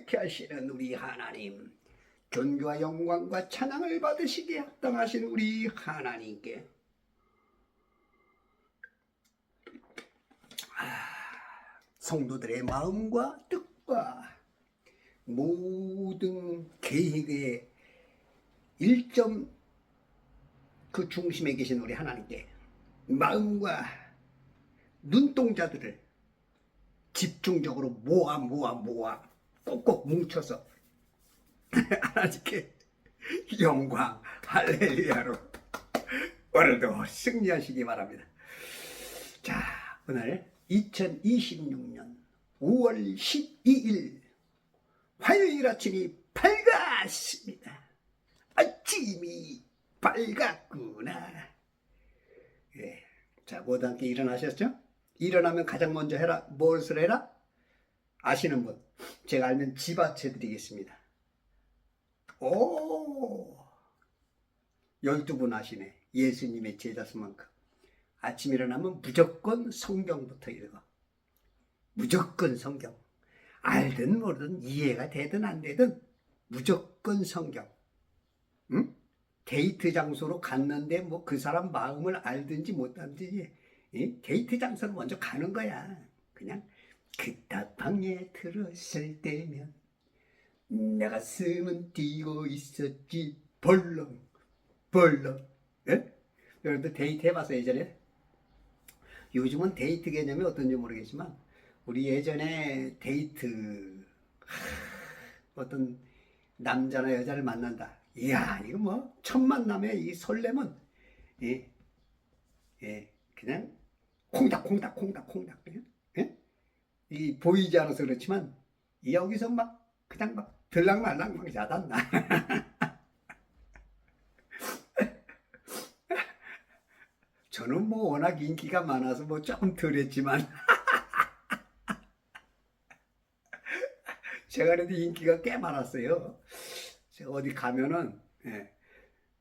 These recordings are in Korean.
자유케 하시는 우리 하나님, 존귀와 영광과 찬양을 받으시기에 합당하신 우리 하나님께 성도들의 마음과 뜻과 모든 계획의 일점 그 중심에 계신 우리 하나님께 마음과 눈동자들을 집중적으로 모아 꼭꼭 뭉쳐서 하나님께 영광 할렐루야로 오늘도 승리하시기 바랍니다. 자, 오늘 2026년 5월 12일 화요일 아침이 밝았습니다. 아침이 밝았구나. 예. 자, 모두 함께 일어나셨죠? 일어나면 가장 먼저 해라. 무엇을 해라? 아시는 분, 제가 알면 지바체 드리겠습니다. 오, 12분 아시네. 예수님의 제자수만큼. 아침 일어나면 무조건 성경부터 읽어. 무조건 성경. 알든 모르든 이해가 되든 안 되든 무조건 성경. 응? 데이트 장소로 갔는데 뭐 그 사람 마음을 알든지 못알든지 데이트 장소로 먼저 가는 거야. 그냥 그따방에 들었을 때면 내 가슴은 뛰고 있었지 벌렁. 예? 여러분들 데이트 해봤어 예전에? 요즘은 데이트 개념이 어떤지 모르겠지만 우리 예전에 데이트 어떤 남자나 여자를 만난다. 이야, 이거 뭐 첫 만남의 이 설렘은 그냥 콩닥 그냥 이 보이지 않아서 그렇지만 여기서 막 그냥 막 들락말락 막 야단나. 저는 뭐 워낙 인기가 많아서 뭐 조금 덜했지만 제가 그래도 인기가 꽤 많았어요. 제가 어디 가면은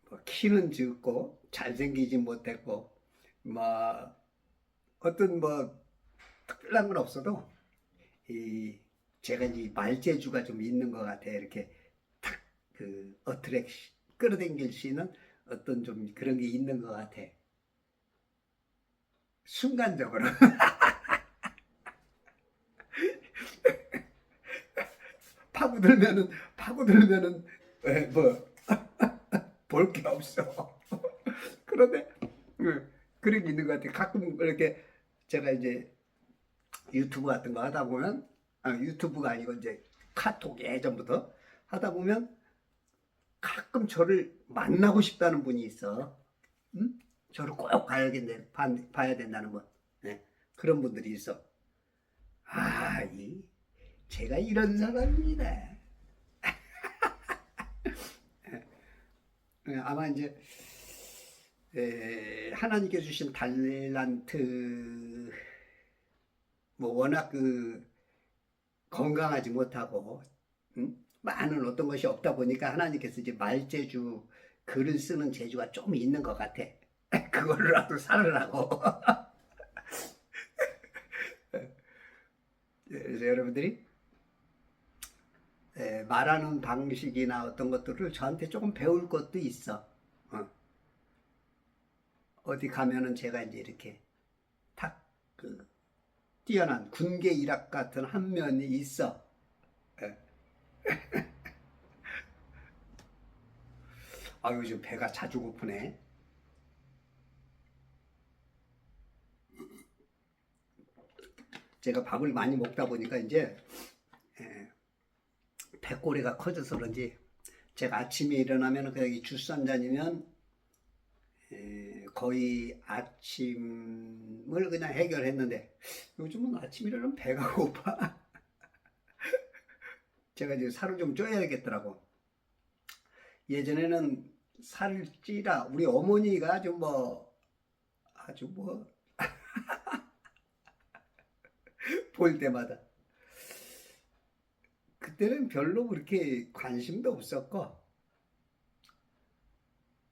뭐 키는 적고 잘생기지 못했고 뭐 어떤 뭐 특별한 건 없어도 이 제가 이제 말재주가 좀 있는 것 같아. 이렇게 탁 그 어트랙션 끌어당길 수 있는 어떤 좀 그런 게 있는 것 같아. 순간적으로. 파고들면은 뭐 볼 게 없어. 그런데 그런 게 있는 것 같아. 가끔 이렇게 제가 이제 유튜브 같은 거 하다 보면 유튜브가 아니고 이제 카톡 예전부터 하다 보면 가끔 저를 만나고 싶다는 분이 있어. 응? 저를 꼭 봐야 된다는 분. 네. 그런 분들이 있어. 제가 이런 사람입니다. 아마 이제 하나님께 주신 달란트 뭐 워낙 그 건강하지 못하고 많은 어떤 것이 없다 보니까 하나님께서 이제 말재주 글을 쓰는 재주가 좀 있는 것 같아. 그걸로라도 살으라고. 그래서 여러분들이 말하는 방식이나 어떤 것들을 저한테 조금 배울 것도 있어. 어디 가면은 제가 이제 이렇게 탁 그 뛰어난 군계 일학 같은 한 면이 있어. 요즘 배가 자주 고프네. 제가 밥을 많이 먹다 보니까 이제 배꼬리가 커져서 그런지 제가 아침에 일어나면 그냥 이 주스 한 잔이면 거의 아침을 그냥 해결했는데 요즘은 아침 일어나면 배가 고파. 제가 이제 살을 좀 쪄야겠더라고. 예전에는 살을 찌라 우리 어머니가 아주 뭐 볼 때마다 그때는 별로 그렇게 관심도 없었고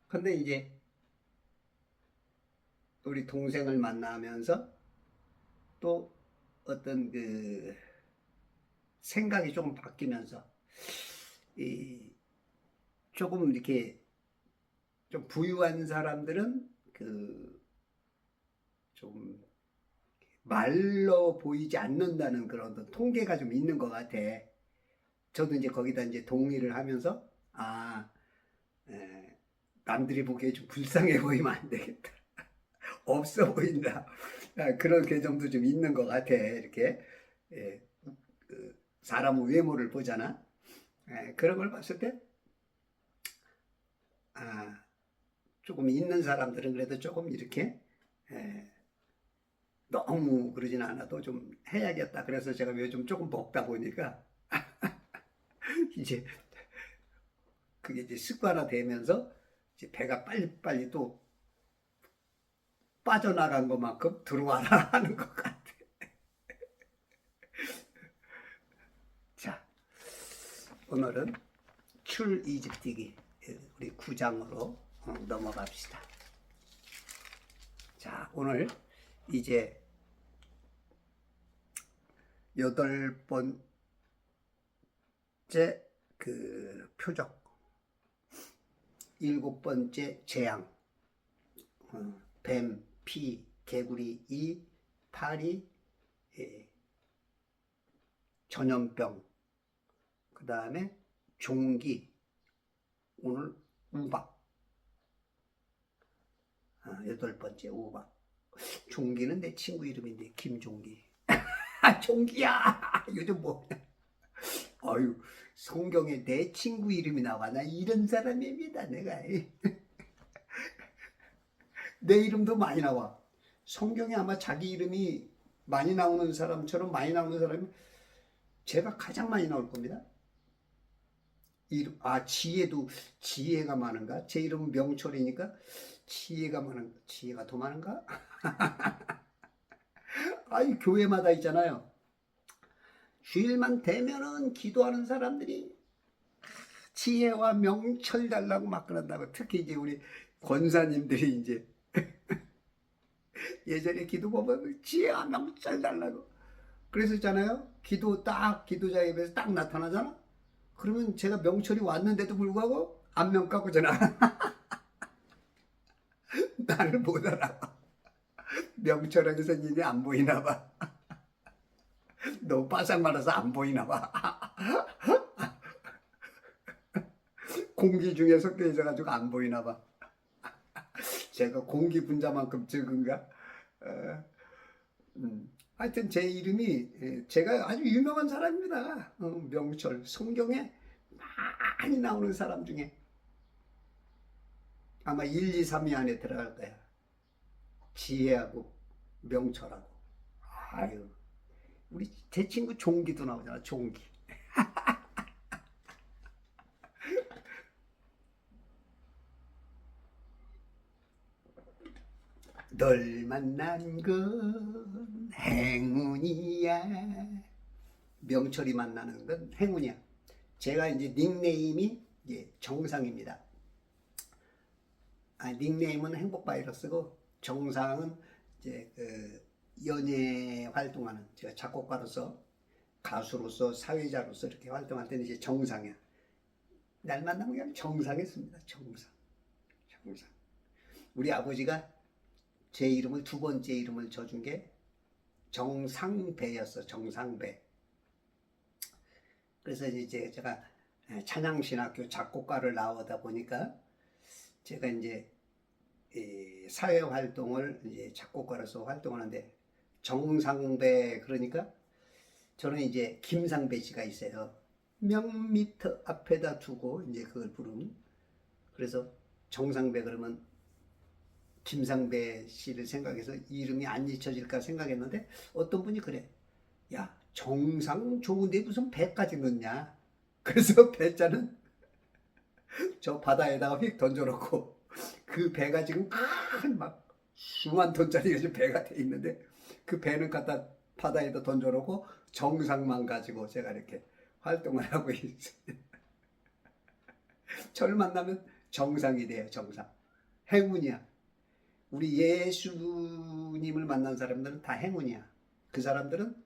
근데 이제 우리 동생을 만나면서 또 어떤 그 생각이 조금 바뀌면서 조금 이렇게 좀 부유한 사람들은 좀 말로 보이지 않는다는 그런 어떤 통계가 좀 있는 것 같아. 저도 이제 거기다 이제 동의를 하면서 남들이 보기에 좀 불쌍해 보이면 안 되겠다. 없어 보인다. 그런 개념도 좀 있는 것 같아. 이렇게 사람 외모를 보잖아. 그런 걸 봤을 때 조금 있는 사람들은 그래도 조금 이렇게 너무 그러진 않아도 좀 해야겠다. 그래서 제가 요즘 조금 먹다 보니까 이제 그게 이제 습관화 되면서 이제 배가 빨리빨리 또 빠져나간 것만큼 들어와라 하는 것 같아. 자, 오늘은 출이집뛰기 우리 9장으로 넘어갑시다. 자, 오늘 이제 8번째 표적, 7번째 재앙, 뱀, 피, 개구리, 이, 파리, 전염병, 그 다음에 종기, 오늘 우박, 8번째 우박. 종기는 내 친구 이름인데 김종기. 종기야 요즘 뭐 어유 성경에 내 친구 이름이 나와. 나 이런 사람입니다. 내가 내 이름도 많이 나와. 성경에 아마 자기 이름이 많이 나오는 사람처럼 많이 나오는 사람이 제가 가장 많이 나올 겁니다. 지혜도 지혜가 많은가? 제 이름은 명철이니까 지혜가 더 많은가? 교회마다 있잖아요. 주일만 되면은 기도하는 사람들이 지혜와 명철 달라고 막 그런다고. 특히 이제 우리 권사님들이 이제 예전에 기도 보면 지혜와 명철 달라고 그랬었잖아요. 기도자 입에서 딱 나타나잖아. 그러면 제가 명철이 왔는데도 불구하고 안면 깎고잖아. 나를 못 알아봐. 명철하게 생긴 게 안 보이나 봐. 너무 바삭 말라서 안 보이나 봐. 공기 중에 섞여 있어가지고 안 보이나 봐. 제가 공기 분자만큼 적은가? 하여튼 제 이름이 제가 아주 유명한 사람입니다. 명철. 성경에 많이 나오는 사람 중에 아마 1, 2, 3위 안에 들어갈 거야. 지혜하고 명철하고. 우리 제 친구 종기도 나오잖아. 종기. 널 만난 건 행운이야. 명철이 만나는 건 행운이야. 제가 이제 닉네임이 이제 정상입니다. 닉네임은 행복바이러스고 정상은 이제 연예 활동하는, 제가 작곡가로서 가수로서 사회자로서 이렇게 활동할 때는 이제 정상이야. 날 만나면 그냥 정상했습니다. 정상. 우리 아버지가 제 이름을 두 번째 이름을 줘준 게 정상배였어. 정상배. 그래서 이제 제가 찬양신학교 작곡가를 나오다 보니까 제가 이제 사회 활동을 이제 작곡가로서 활동하는데 정상배, 그러니까 저는 이제 김상배 씨가 있어요. 명 미터 앞에다 두고 이제 그걸 부르면, 그래서 정상배 그러면 김상배 씨를 생각해서 이름이 안 잊혀질까 생각했는데 어떤 분이 그래. 야, 정상 좋은데 무슨 배까지 넣냐. 그래서 배자는 저 바다에다가 휙 던져놓고 그 배가 지금 큰 막 수만 톤짜리 배가 돼 있는데 그 배는 갖다 바다에다 던져놓고 정상만 가지고 제가 이렇게 활동을 하고 있어요. 저를 만나면 정상이 돼요. 정상. 행운이야. 우리 예수님을 만난 사람들은 다 행운이야. 그 사람들은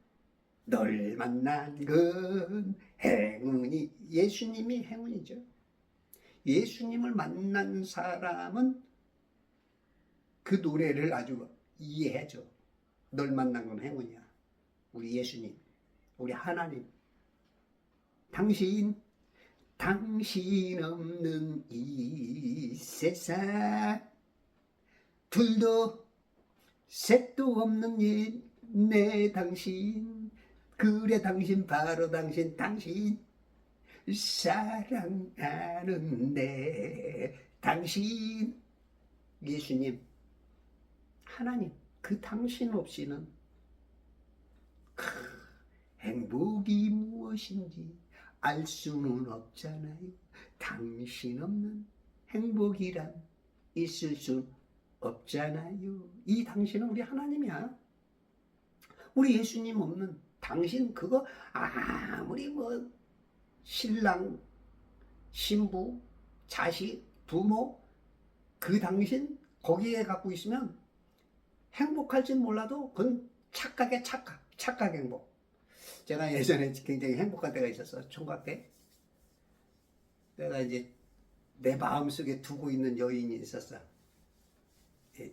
널 만난 건 행운이, 예수님이 행운이죠. 예수님을 만난 사람은 그 노래를 아주 이해해줘. 널 만난 건 행운이야. 우리 예수님, 우리 하나님. 당신 없는 이 세상, 둘도 셋도 없는 내 당신, 그래 당신, 바로 당신, 사랑하는데 당신, 예수님, 하나님, 그 당신 없이는 행복이 무엇인지 알 수는 없잖아요. 당신 없는 행복이란 있을 수 없잖아요. 이 당신은 우리 하나님이야. 우리 예수님 없는 당신, 그거 아무리 뭐 신랑, 신부, 자식, 부모, 그 당신 거기에 갖고 있으면 행복할진 몰라도 그건 착각의 착각 행복. 제가 예전에 굉장히 행복한 때가 있었어. 총각 때. 내가 이제 내 마음속에 두고 있는 여인이 있었어.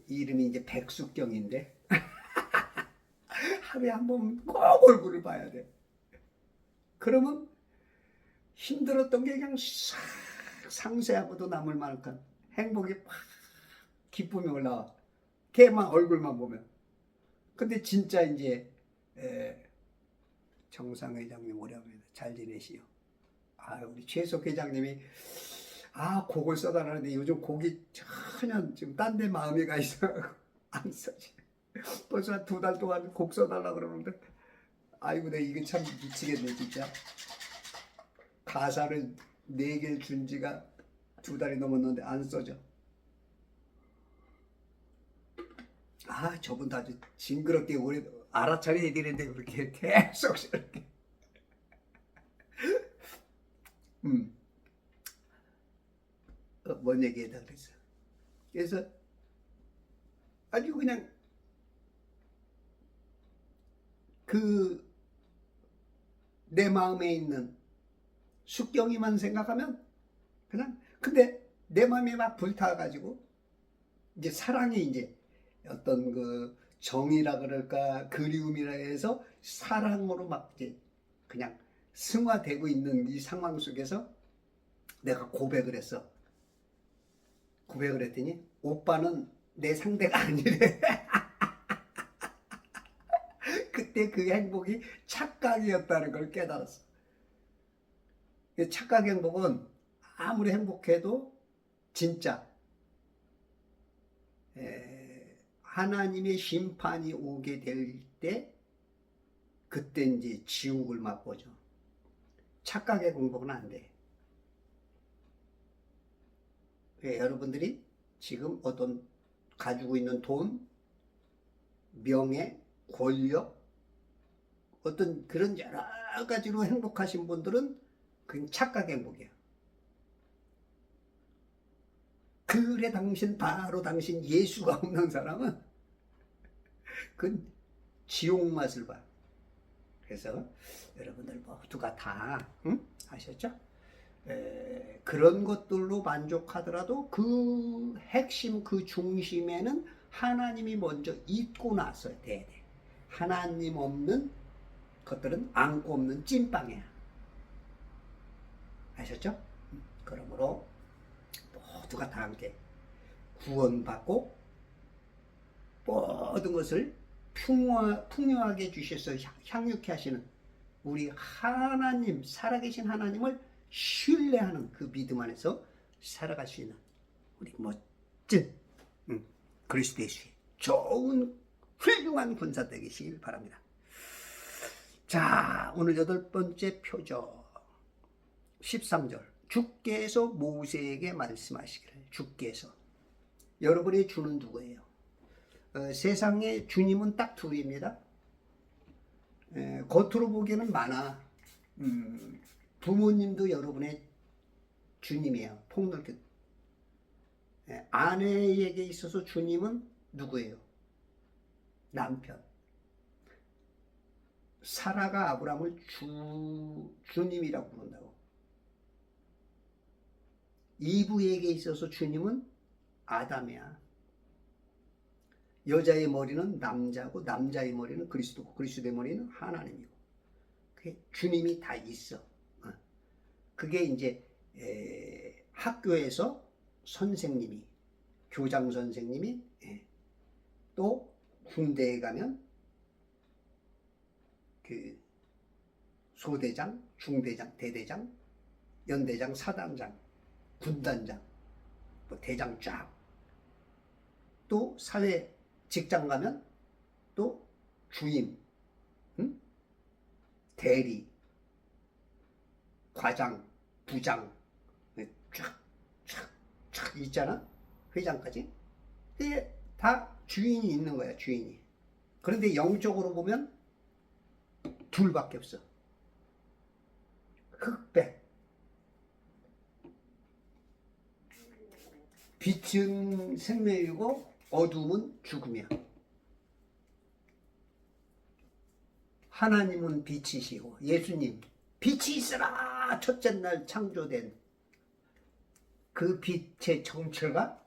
이름이 이제 백숙경인데 하루에 한 번 꼭 얼굴을 봐야 돼. 그러면 힘들었던 게 그냥 싹 상쇄하고도 남을 만큼 행복이 확, 기쁨이 올라와. 걔만 얼굴만 보면. 근데 진짜 이제 정상 회장님 오래합니다. 잘 지내시오. 우리 최석 회장님이 곡을 써달라는데 요즘 곡이 전혀 지금 딴 데 마음이 가 있어 안 써지. 벌써 한 2달 동안 곡 써달라 그러는데 아이고 내 이게 참 미치겠네 진짜. 가사를 4개를 준 지가 2달이 넘었는데 안 써져. 저분도 아주 징그럽게 오래 알아차려야 되는데 그렇게 계속 이렇게. 뭔 얘기에다 그랬어. 그래서 아주 그냥 그 내 마음에 있는 숙경이만 생각하면 그냥, 근데 내 마음이 막 불타가지고 이제 사랑이 이제 어떤 그 정이라 그럴까 그리움이라 해서 사랑으로 막 이제 그냥 승화되고 있는 이 상황 속에서 내가 고백을 했어. 고백을 했더니 오빠는 내 상대가 아니래. 그때 그 행복이 착각이었다는 걸 깨달았어. 착각 행복은 아무리 행복해도 진짜 하나님의 심판이 오게 될 때 그때 이제 지옥을 맛보죠. 착각의 행복은 안 돼. 여러분들이 지금 어떤 가지고 있는 돈, 명예, 권력, 어떤 그런 여러 가지로 행복하신 분들은 그건 착각 행복이야. 그래 당신, 바로 당신, 예수가 없는 사람은 그건 지옥 맛을 봐. 그래서 여러분들 모두가 다 아셨죠? 그런 것들로 만족하더라도 그 핵심, 그 중심에는 하나님이 먼저 있고 나서 돼야 돼. 하나님 없는 것들은 안고 없는 찐빵이야. 아셨죠? 그러므로 모두가 다 함께 구원받고 모든 것을 풍요하게 주셔서 향유케 하시는 우리 하나님, 살아계신 하나님을 신뢰하는 그 믿음 안에서 살아갈 수 있는 우리 멋진 그리스도의 좋은 훌륭한 군사 되시길 바랍니다. 자, 오늘 8번째 표적 13절. 주께서 모세에게 말씀하시기를. 주께서. 여러분의 주는 누구예요? 세상에 주님은 딱 둘입니다. 겉으로 보기에는 많아. 부모님도 여러분의 주님이에요. 폭넓게. 아내에게 있어서 주님은 누구예요? 남편. 사라가 아브라함을 주님이라고 부른다고. 이브에게 있어서 주님은 아담이야. 여자의 머리는 남자고 남자의 머리는 그리스도고 그리스도의 머리는 하나님이고. 그게 주님이 다 있어. 그게 이제 학교에서 선생님이, 교장 선생님이, 또 군대에 가면 그 소대장, 중대장, 대대장, 연대장, 사단장, 군단장, 뭐 대장 쫙. 또 사회 직장 가면 또 주임, 응? 대리, 과장, 부장 쫙 있잖아. 회장까지. 그게 다 주인이 있는 거야, 주인이. 그런데 영적으로 보면 둘밖에 없어. 흑백. 빛은 생명이고 어둠은 죽음이야. 하나님은 빛이시고 예수님 빛이 있으라 첫째 날 창조된 그 빛의 정체가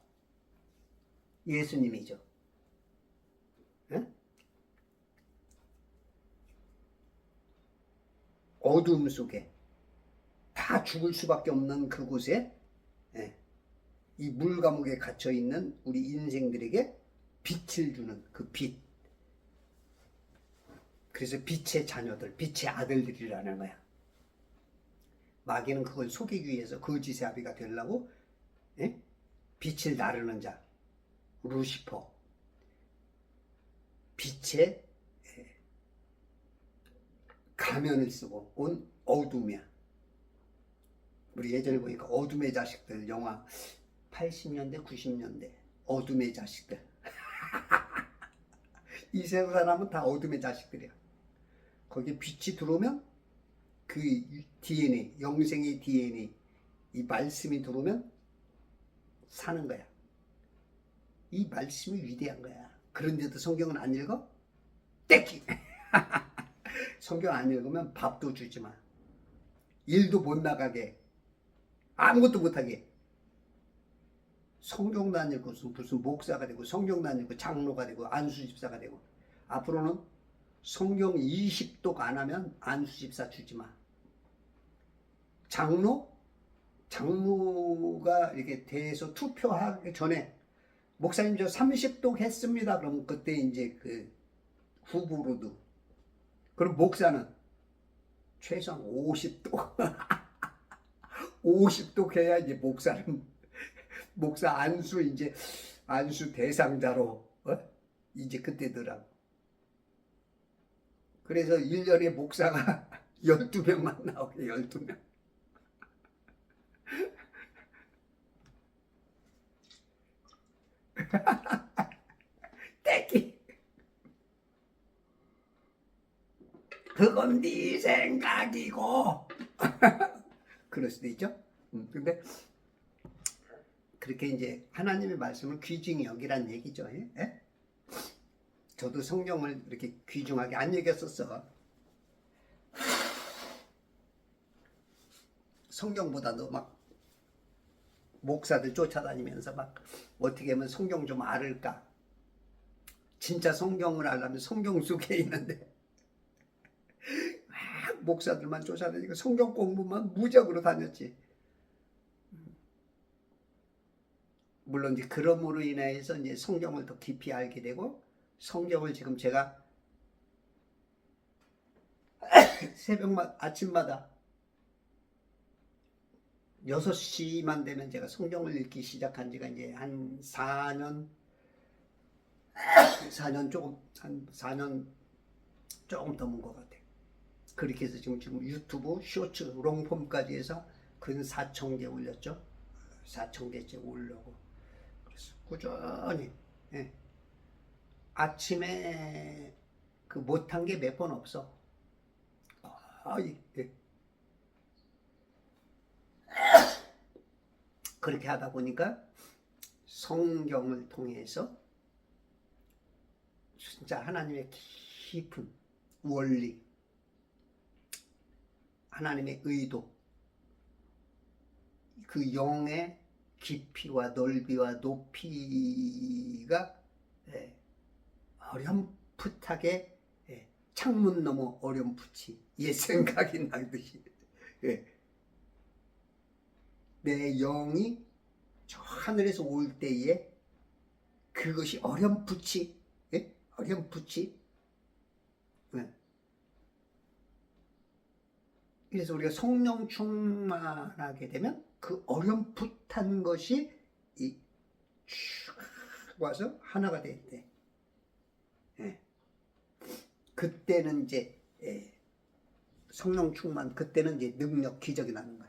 예수님이죠. 네? 어둠 속에 다 죽을 수밖에 없는 그곳에 이 물감옥에 갇혀 있는 우리 인생들에게 빛을 주는 그 빛. 그래서 빛의 자녀들, 빛의 아들들이라는 거야. 마귀는 그걸 속이기 위해서 거짓의 아비가 되려고 빛을 나르는 자, 루시퍼, 빛의 가면을 쓰고 온 어둠이야. 우리 예전에 보니까 어둠의 자식들 영화 80년대, 90년대 어둠의 자식들. 이 세상 사람은 다 어둠의 자식들이야. 거기에 빛이 들어오면 그 DNA, 영생의 DNA, 이 말씀이 들어오면 사는 거야. 이 말씀이 위대한 거야. 그런데도 성경은 안 읽어? 떼기! 성경 안 읽으면 밥도 주지 마. 일도 못 나가게. 아무것도 못하게. 성경도 안 읽고 무슨 목사가 되고 성경도 안 읽고 장로가 되고 안수집사가 되고. 앞으로는 성경 20독 안 하면 안수집사 주지 마. 장로가 이렇게 대해서 투표하기 전에 목사님 저 30독 했습니다. 그러면 그때 이제 그 후보로도. 그럼 목사는 최소한 50독 50독 해야 이제 목사 안수 이제 안수 대상자로 이제 그때더라고. 그래서 1년에 목사가 12명만 나오게. 12명. 떼기. 그건 네 생각이고. 그럴 수도 있죠. 근데 그렇게 이제 하나님의 말씀을 귀중히 여기란 얘기죠. 예? 저도 성경을 이렇게 귀중하게 안 여겼었어. 성경보다도 막 목사들 쫓아다니면서 막 어떻게 하면 성경 좀 알을까. 진짜 성경을 알려면 성경 속에 있는데 막 목사들만 쫓아다니고 성경 공부만 무적으로 다녔지. 물론 이제 그럼으로 인해서 이제 성경을 더 깊이 알게 되고, 성경을 지금 제가 아침마다 6시만 되면 제가 성경을 읽기 시작한 지가 이제 한 4년 조금, 한 4년 조금 넘은 것 같아요. 그렇게 해서 지금 유튜브 쇼츠 롱폼까지 해서 근 4,000개 올렸죠. 4,000개째 올려고. 그래서 꾸준히, 아침에 그 못한 게 몇 번 없어. 그렇게 하다 보니까 성경을 통해서 진짜 하나님의 깊은 원리, 하나님의 의도, 그 영의 깊이와 넓이와 높이가 어렴풋하게 창문 너머 어렴풋이 옛 생각이 나듯이 내 영이 저 하늘에서 올 때에 그것이 어렴풋이 그래서 우리가 성령 충만하게 되면 그 어렴풋한 것이 쭉 와서 하나가 될 때, 그때는 이제 성령 충만, 그때는 이제 능력, 기적이 나는 거야.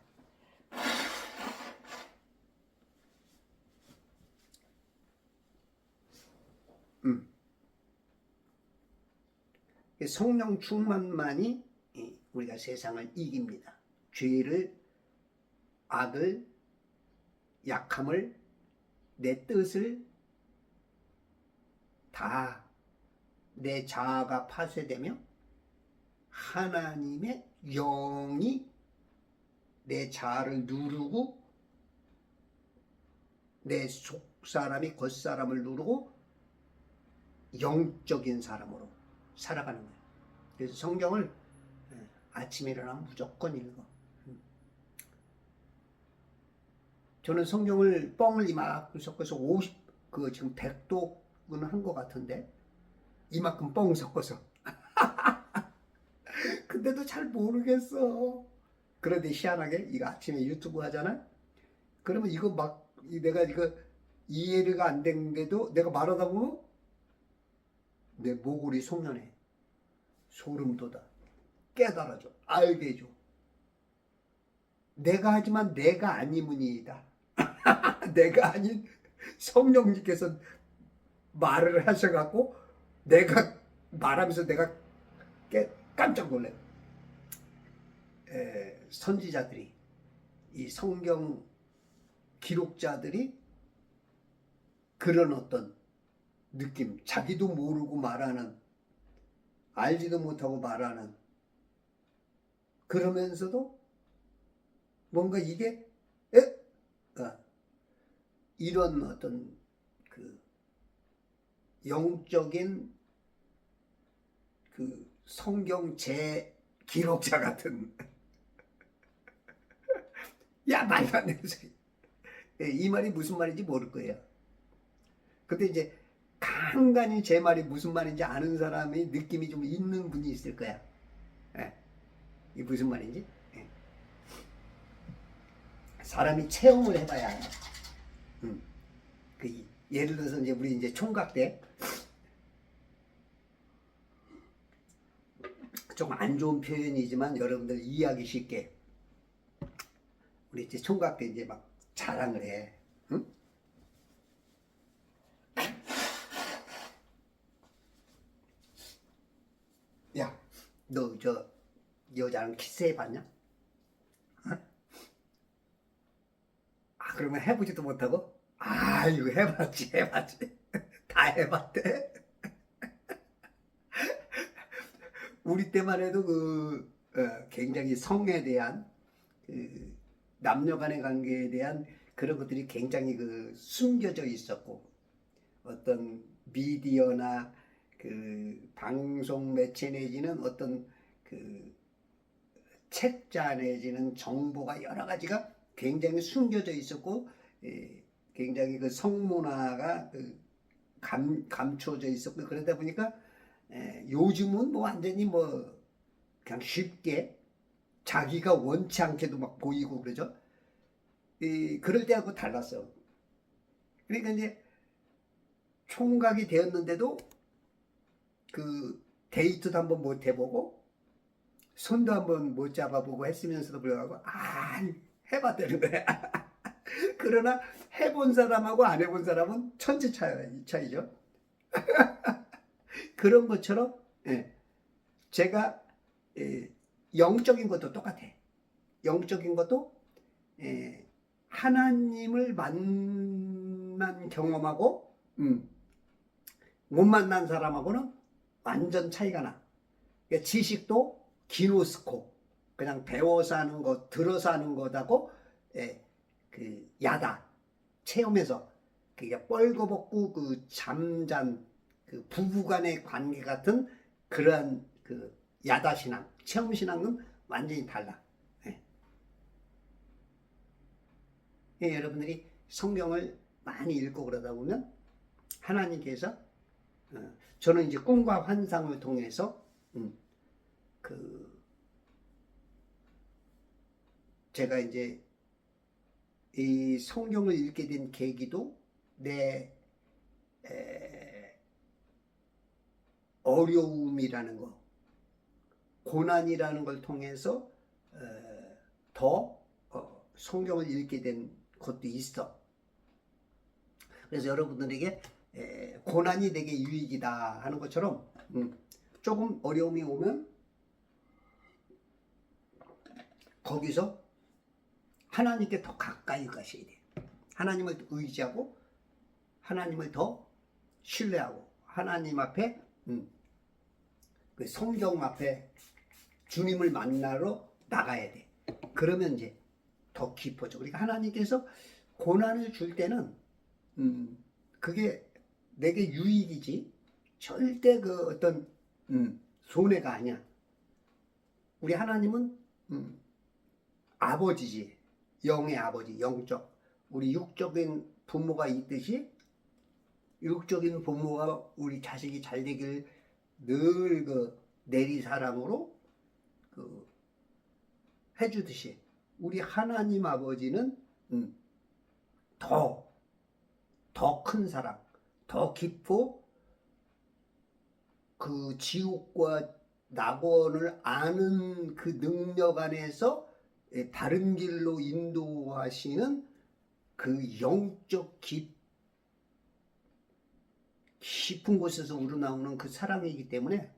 성령 충만만이 우리가 세상을 이깁니다. 죄를, 악을, 약함을, 내 뜻을 다 내 자아가 파쇄되며 하나님의 영이 내 자아를 누르고 내 속사람이 겉사람을 누르고 영적인 사람으로 살아가는 거예요. 그래서 성경을 아침에 일어나면 무조건 읽어. 저는 성경을 뻥을 이만큼 섞어서 50, 지금 100독은 한 것 같은데, 이만큼 뻥 섞어서. 근데도 잘 모르겠어. 그런데 희한하게, 이거 아침에 유튜브 하잖아? 그러면 이거 막, 내가 이거 이해가 안 되는데도 내가 말하다 보면 내 모골이 송연해. 소름 돋아. 깨달아줘. 알게 해줘. 내가 하지만 내가 아니문이다. 내가 아닌 성령님께서 말을 하셔갖고 내가 말하면서 내가 깜짝 놀래. 선지자들이, 이 성경 기록자들이 그런 어떤 느낌, 자기도 모르고 말하는, 알지도 못하고 말하는, 그러면서도 뭔가 이게 이런 어떤 그 영적인 그 성경 제 기록자 같은 야, 말도 안 되는 소리. 이 말이 무슨 말인지 모를 거예요. 근데 이제 간간히 제 말이 무슨 말인지 아는 사람이 느낌이 좀 있는 분이 있을 거야. 이게 무슨 말인지. 사람이 체험을 해봐야 알아. 예를 들어서 이제 우리 이제 총각 때 좀 안 좋은 표현이지만 여러분들 이해하기 쉽게, 우리 이제 총각 때 이제 막 자랑을 해. 응? 야, 너 저 여자랑 키스해봤냐? 어? 그러면 해보지도 못하고, 이거 해봤지. 다 해봤대. 우리 때만 해도 굉장히 성에 대한, 남녀 간의 관계에 대한 그런 것들이 굉장히 숨겨져 있었고, 어떤 미디어나 방송 매체 내지는 어떤 책자 내지는 정보가 여러 가지가 굉장히 숨겨져 있었고, 굉장히 성문화가 감춰져 있었고, 그러다 보니까 요즘은 뭐 완전히 그냥 쉽게 자기가 원치 않게도 막 보이고 그러죠. 그럴 때하고 달랐어. 그러니까 이제 총각이 되었는데도 데이트도 한번 못 해보고 손도 한번 못 잡아보고 했으면서도 불구하고 해봤다는 거야. 그러나 해본 사람하고 안 해본 사람은 천지 차이죠. 그런 것처럼 제가 영적인 것도 똑같아. 영적인 것도 하나님을 만난 경험하고 못 만난 사람하고는 완전 차이가 나. 그러니까 지식도 기노스코, 그냥 배워서 하는 거, 들어서 하는 거다고 그 야다 체험해서 그게 뻘거벗고 그 잠잔 그 부부간의 관계 같은 그러한 그 야다 신앙, 체험 신앙은 완전히 달라. 예. 예, 여러분들이 성경을 많이 읽고 그러다 보면 하나님께서 저는 이제 꿈과 환상을 통해서 그 제가 이제 이 성경을 읽게 된 계기도 내 어려움이라는 거, 고난이라는 걸 통해서 더 성경을 읽게 된 것도 있어. 그래서 여러분들에게 고난이 되게 유익이다 하는 것처럼 조금 어려움이 오면 거기서 하나님께 더 가까이 가셔야 돼. 하나님을 의지하고 하나님을 더 신뢰하고 하나님 앞에 그 성경 앞에 주님을 만나러 나가야 돼. 그러면 이제 더 깊어져. 우리가 하나님께서 고난을 줄 때는 그게 내게 유익이지 절대 그 어떤 손해가 아니야. 우리 하나님은 아버지지. 영의 아버지, 영적. 우리 육적인 부모가 있듯이 육적인 부모가 우리 자식이 잘 되길 늘 그 내리사랑으로 그 해주듯이 우리 하나님 아버지는 더 큰 사랑, 더 깊고 그 지옥과 낙원을 아는 그 능력 안에서 바른 길로 인도하시는 그 영적 깊은 곳에서 우러나오는 그 사랑이기 때문에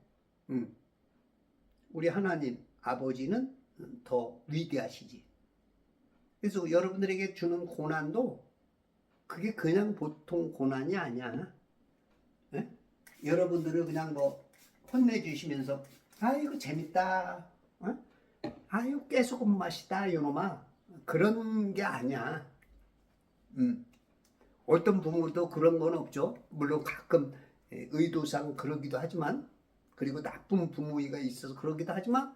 우리 하나님 아버지는 더 위대하시지. 그래서 여러분들에게 주는 고난도 그게 그냥 보통 고난이 아니야. 네? 여러분들을 그냥 뭐 혼내주시면서 아이고 재밌다, 아이고 깨소금 맛이다 이놈아, 그런 게 아니야. 어떤 부모도 그런 건 없죠. 물론 가끔 의도상 그러기도 하지만, 그리고 나쁜 부모가 있어서 그러기도 하지만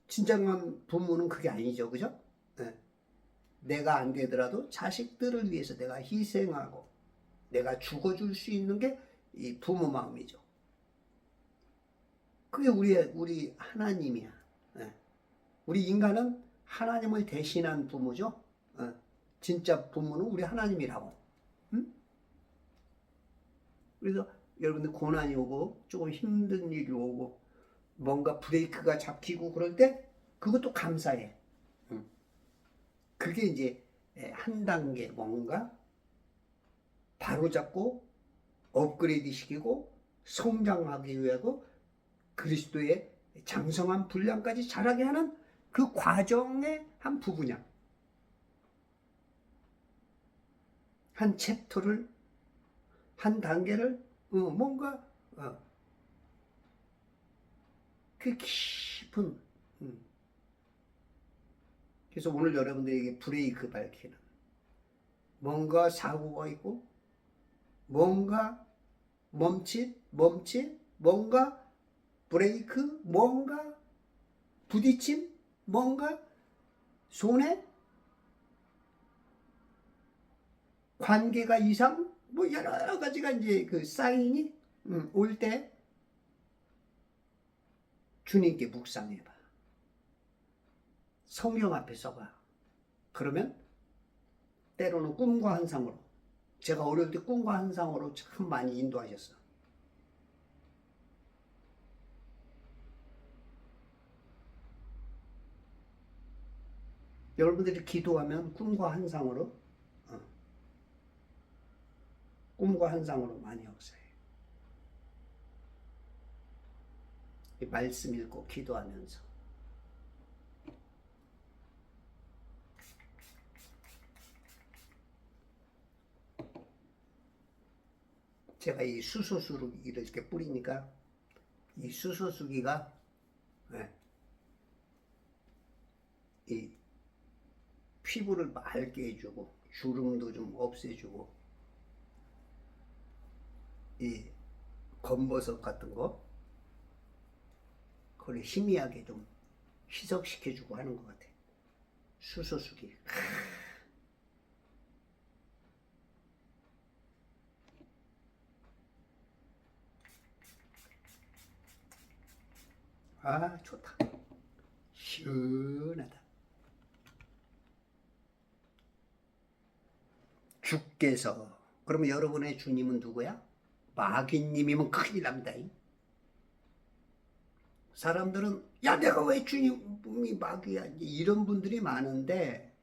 진정한 부모는 그게 아니죠. 그죠? 네. 내가 안 되더라도 자식들을 위해서 내가 희생하고 내가 죽어줄 수 있는 게 이 부모 마음이죠. 그게 우리 하나님이야. 네. 우리 인간은 하나님을 대신한 부모죠. 진짜 부모는 우리 하나님이라고. 그래서 여러분들 고난이 오고 조금 힘든 일이 오고 뭔가 브레이크가 잡히고 그럴 때 그것도 감사해. 그게 이제 한 단계 뭔가 바로잡고 업그레이드 시키고 성장하기 위하고 그리스도의 장성한 분량까지 자라게 하는 그 과정의 한 부분이야. 한 챕터를, 한 단계를 뭔가 그 깊은 그래서 오늘 여러분들에게 브레이크 밝히는 뭔가 사고가 있고 뭔가 멈칫 뭔가 브레이크 뭔가 부딪힘 뭔가 손해 관계가 이상 뭐 여러 가지가 이제 그 사인이 올 때 주님께 묵상해봐. 성경 앞에 써봐. 그러면 때로는 꿈과 환상으로, 제가 어릴 때 꿈과 환상으로 참 많이 인도하셨어. 여러분들이 기도하면 꿈과 환상으로 많이 역사해. 말씀 읽고 기도하면서 제가 이 수소수를 이렇게 뿌리니까 이 수소수기가 예, 이 피부를 맑게 해주고 주름도 좀 없애주고 이 검버섯 같은 거 그걸 희미하게 좀 희석시켜주고 하는 것 같아. 수소수기. 아, 좋다. 시원하다. 주께서, 그러면 여러분의 주님은 누구야? 마귀님이면 큰일 납니다. 사람들은 야, 내가 왜 주님이 마귀야, 이런 분들이 많은데,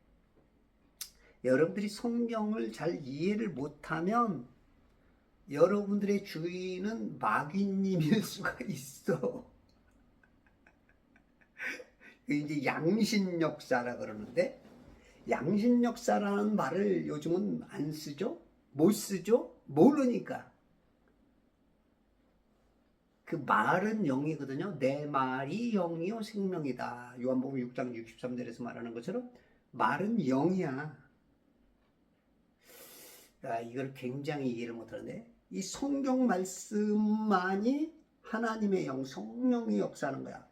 여러분들이 성경을 잘 이해를 못하면 여러분들의 주인은 마귀님일 수가 있어. 이제 양신역사라 그러는데, 양신역사라는 말을 요즘은 안 쓰죠? 못 쓰죠? 모르니까. 그 말은 영이거든요. 내 말이 영이요 생명이다. 요한복음 6장 63절에서 말하는 것처럼 말은 영이야. 이걸 굉장히 이해를 못하는데, 이 성경 말씀만이 하나님의 영, 성령이 역사하는 거야.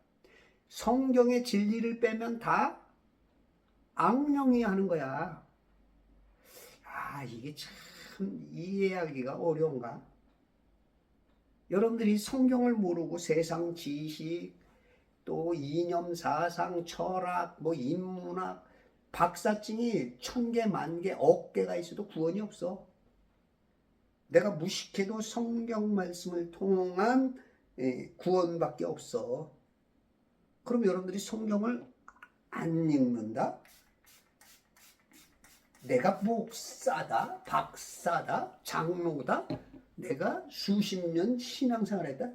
성경의 진리를 빼면 다 악령이 하는 거야. 이게 참 이해하기가 어려운가? 여러분들이 성경을 모르고 세상 지식, 또 이념, 사상, 철학, 인문학, 박사증이 1000개, 10,000개, 10,000개가 있어도 구원이 없어. 내가 무식해도 성경 말씀을 통한 구원밖에 없어. 그럼 여러분들이 성경을 안 읽는다? 내가 목사다, 박사다, 장로다, 내가 수십 년 신앙생활했다?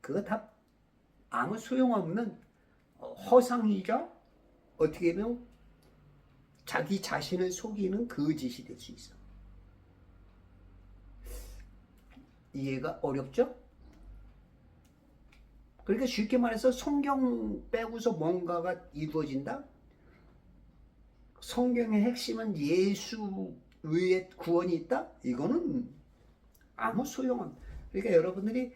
그거 다 아무 소용없는 허상이자 어떻게 보면 자기 자신을 속이는 거짓이 될 수 있어. 이해가 어렵죠? 그러니까 쉽게 말해서 성경 빼고서 뭔가가 이루어진다? 성경의 핵심은 예수 외에 구원이 있다? 이거는 아무 소용은. 그러니까 여러분들이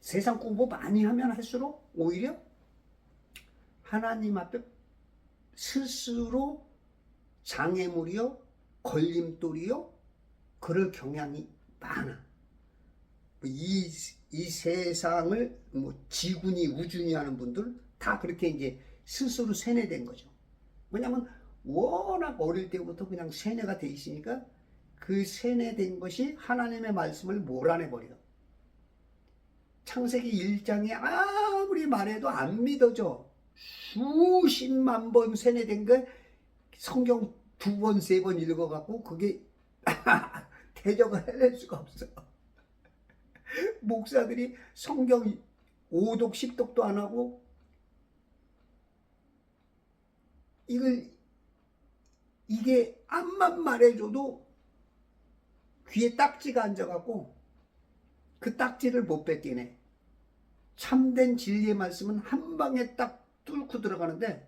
세상 공부 많이 하면 할수록 오히려 하나님 앞에 스스로 장애물이요, 걸림돌이요, 그럴 경향이 많아. 이 세상을 지군이 우준이 하는 분들 다 그렇게 이제 스스로 세뇌된 거죠. 왜냐하면 워낙 어릴 때부터 그냥 세뇌가 돼 있으니까 그 세뇌된 것이 하나님의 말씀을 몰아내버려. 창세기 1장에 아무리 말해도 안 믿어져. 수십만 번 세뇌된 거 성경 2번, 3번 읽어갖고 그게 대적을 해낼 수가 없어. 목사들이 성경 5독, 10독도 안 하고 이게 암만 말해줘도 귀에 딱지가 앉아갖고 그 딱지를 못 뺏기네. 참된 진리의 말씀은 한 방에 딱 뚫고 들어가는데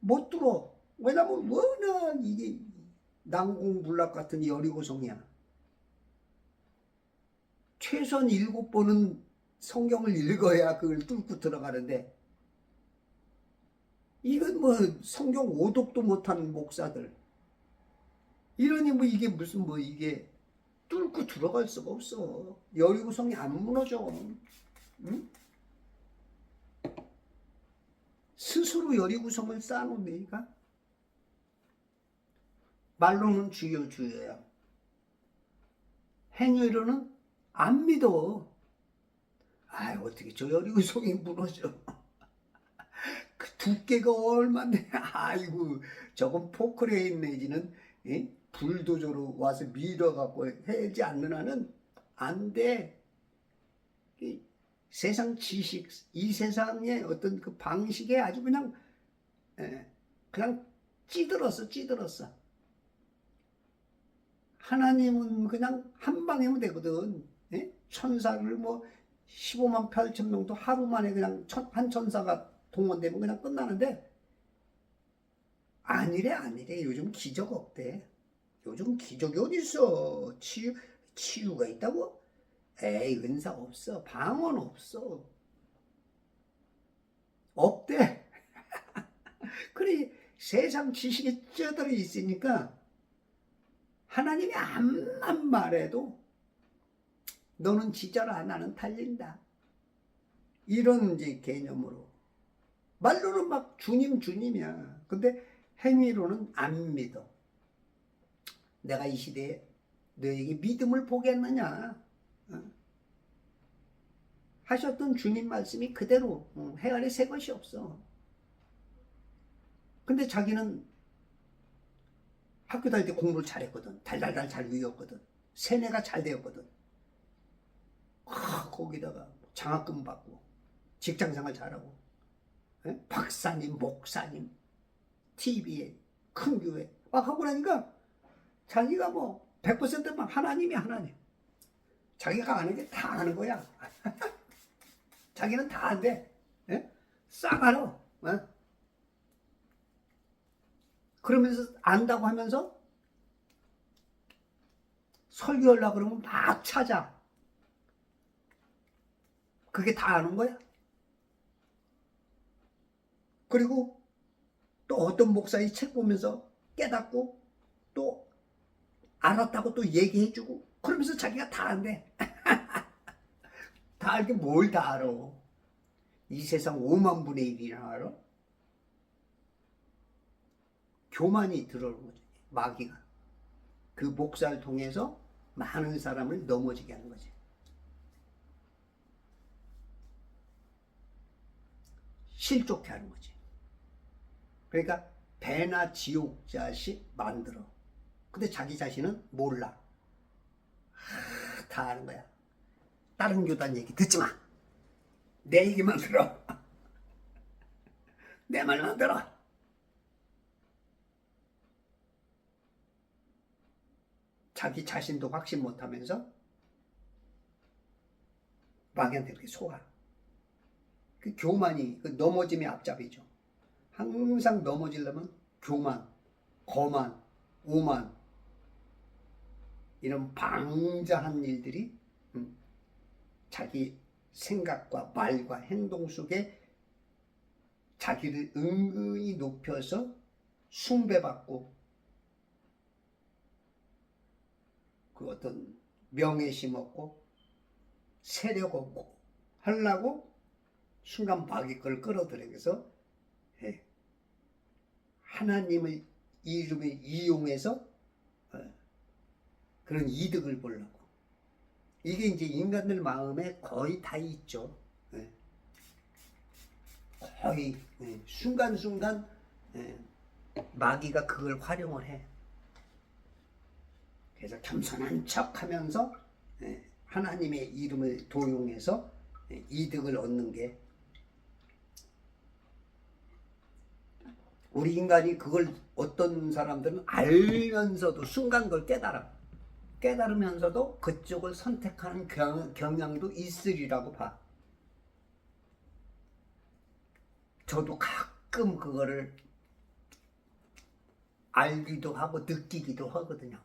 못 뚫어. 왜냐면 워낙 이게 난공불락 같은 여리고성이야. 최소한 7번은 성경을 읽어야 그걸 뚫고 들어가는데, 이건 성경 5독도 못하는 목사들, 이러니 이게 무슨 이게 뚫고 들어갈 수가 없어. 여리고성이 안 무너져. 응? 스스로 여리고성을 쌓아놓으니까. 말로는 주여 주여야, 행위로는 안 믿어. 어떻게 저 여리고성이 무너져. 그 두께가 얼마인데. 아이고, 저건 포크레인 내지는 불도저로 와서 밀어갖고 해지 않는 한은 안 돼. 세상 지식, 이 세상의 어떤 그 방식에 아주 그냥 찌들었어. 하나님은 그냥 한 방이면 되거든. 천사를 15만 8천 명도 하루 만에 그냥 한 천사가 동원되면 그냥 끝나는데, 아니래. 요즘 기적 없대. 요즘 기적이 어딨어. 치유가 있다고? 에이, 은사 없어. 방언 없어. 없대. 그래, 세상 지식에 쩌들어 있으니까 하나님이 암만 말해도 너는 지져라, 나는 달린다. 이런 이제 개념으로. 말로는 막 주님이야. 근데 행위로는 안 믿어. 내가 이 시대에 너에게 믿음을 보겠느냐. 하셨던 주님 말씀이 그대로 해 아래 새 것이 없어. 근데 자기는 학교 다닐 때 공부를 잘했거든. 달달달 잘 외웠거든. 세뇌가 잘 되었거든. 거기다가 장학금 받고 직장생활 잘하고, 박사님, 목사님, TV에 큰 교회 막 하고 나니까 자기가 뭐 100%만 하나님. 자기가 아는 게 다 아는 거야. 자기는 다 안 돼. 싹 알아. 그러면서 안다고 하면서 설교하려고 그러면 막 찾아. 그게 다 아는 거야. 그리고 또 어떤 목사의 책 보면서 깨닫고 또 알았다고 또 얘기해주고, 그러면서 자기가 다 안돼. 다 알게 뭘 다 알아. 이 세상 5만 분의 1이나 알아? 교만이 들어오는 거지. 마귀가 그 목사를 통해서 많은 사람을 넘어지게 하는 거지. 실족해 하는 거지. 그러니까 배나 지옥자식 만들어. 근데 자기 자신은 몰라. 다 아는 거야. 다른 교단 얘기 듣지 마. 내 얘기만 들어. 내 말만 들어. 자기 자신도 확신 못하면서 마귀한테 그렇게 속아. 그 교만이 그 넘어짐의 앞잡이죠. 항상 넘어지려면 교만, 거만, 오만, 이런 방자한 일들이 자기 생각과 말과 행동 속에 자기를 은근히 높여서 숭배받고, 그 어떤 명예심 얻고 세력 얻고 하려고 순간 마귀 걸 끌어들여서 하나님의 이름을 이용해서 그런 이득을 보려고. 이게 이제 인간들 마음에 거의 다 있죠. 거의 순간순간 마귀가 그걸 활용을 해. 그래서 겸손한 척 하면서 하나님의 이름을 도용해서 이득을 얻는 게, 우리 인간이 그걸 어떤 사람들은 알면서도 순간 그걸 깨달으면서도 그쪽을 선택하는 경향도 있으리라고 봐. 저도 가끔 그거를 알기도 하고 느끼기도 하거든요.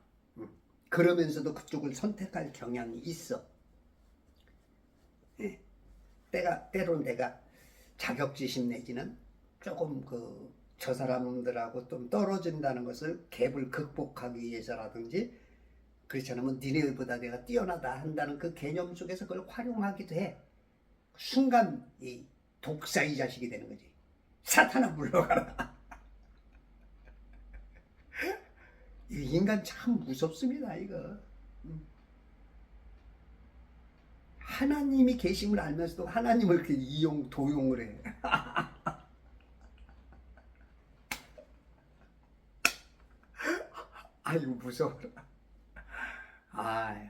그러면서도 그쪽을 선택할 경향이 있어. 때론 내가 자격지심 내지는 조금 저 사람들하고 좀 떨어진다는 것을 갭을 극복하기 위해서라든지, 그렇지 않으면 니네보다 내가 뛰어나다 한다는 그 개념 속에서 그걸 활용하기도 해. 순간 이 독사의 자식이 되는 거지. 사탄아 물러가라. 이 인간 참 무섭습니다, 이거. 하나님이 계심을 알면서도 하나님을 이렇게 도용을 해. 아이고, 무서워라. 아유.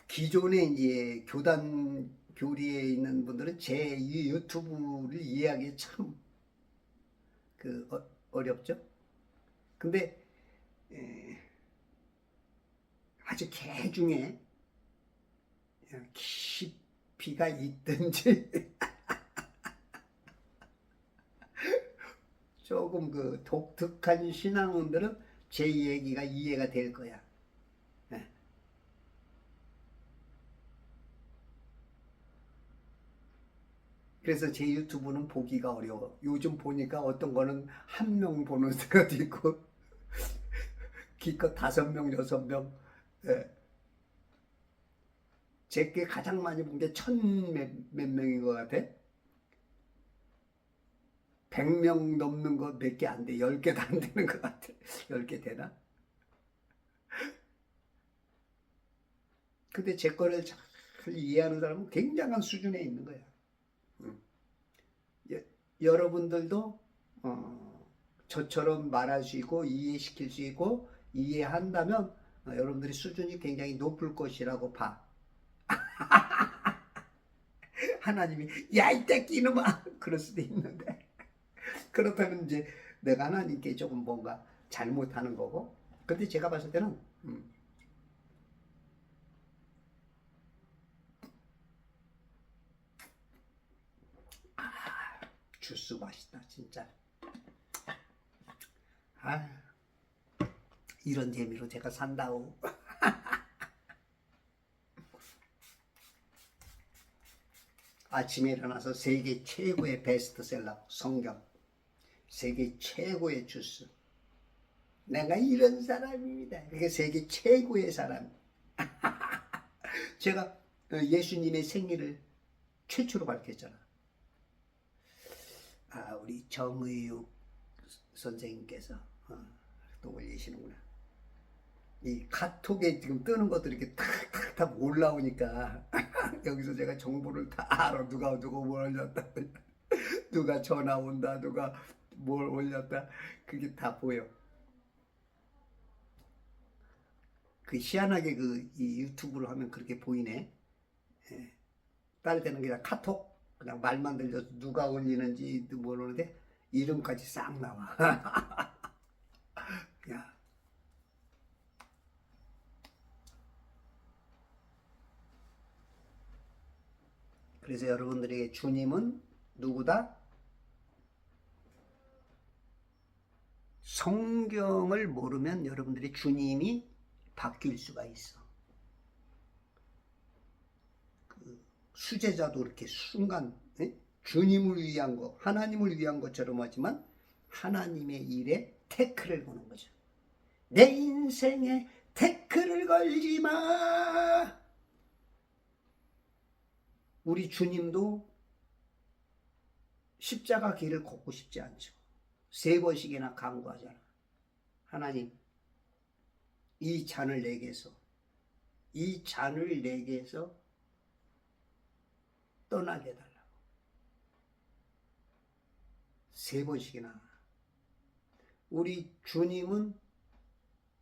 기존에 이제 교리에 있는 분들은 제 이 유튜브를 이해하기 참 어렵죠. 근데 아주 개 중에 깊이가 있든지 조금 그 독특한 신앙원들은 제 얘기가 이해가 될 거야. 예. 그래서 제 유튜브는 보기가 어려워. 요즘 보니까 어떤 거는 한 명 보는 것도 있고 기껏 5명, 6명. 예. 제게 가장 많이 본 게 몇 명인 것 같아. 100명 넘는 거 몇 개 안 돼. 10개도 안 되는 것 같아. 10개 되나? 근데 제 거를 잘 이해하는 사람은 굉장한 수준에 있는 거야. 여러분들도 저처럼 말할 수 있고 이해시킬 수 있고 이해한다면 여러분들의 수준이 굉장히 높을 것이라고 봐. 하나님이 야 이때 끼놈아 그럴 수도 있는데 그렇다면 이제 내가 하나님께 조금 뭔가 잘못하는 거고. 근데 제가 봤을 때는 주스 맛있다 진짜. 아, 이런 재미로 제가 산다오. 아침에 일어나서 세계 최고의 베스트셀러 성경, 세계 최고의 주스. 내가 이런 사람입니다. 이게 세계 최고의 사람. 제가 예수님의 생일을 최초로 밝혔잖아. 아, 우리 정의육 선생님께서 또 올리시는구나. 이 카톡에 지금 뜨는 것들이 이렇게 탁탁탁 올라오니까 여기서 제가 정보를 다 알아. 누가 뭘 올렸다, 누가 전화 온다, 누가 뭘 올렸다, 그게 다 보여. 그 희한하게 이 유튜브를 하면 그렇게 보이네. 예. 다를 때는 그냥 카톡 그냥 말만 들려서 누가 올리는지 모르는데 이름까지 싹 나와. 야. 그래서 여러분들에게 주님은 누구다? 성경을 모르면 여러분들이 주님이 바뀔 수가 있어. 그 수제자도 이렇게 순간 주님을 위한 거, 하나님을 위한 것처럼 하지만 하나님의 일에 태클을 거는 거죠. 내 인생에 태클을 걸지 마. 우리 주님도 십자가 길을 걷고 싶지 않죠. 3번씩이나 간구하잖아. 하나님, 이 잔을 내게서 떠나게 해달라고. 3번씩이나. 우리 주님은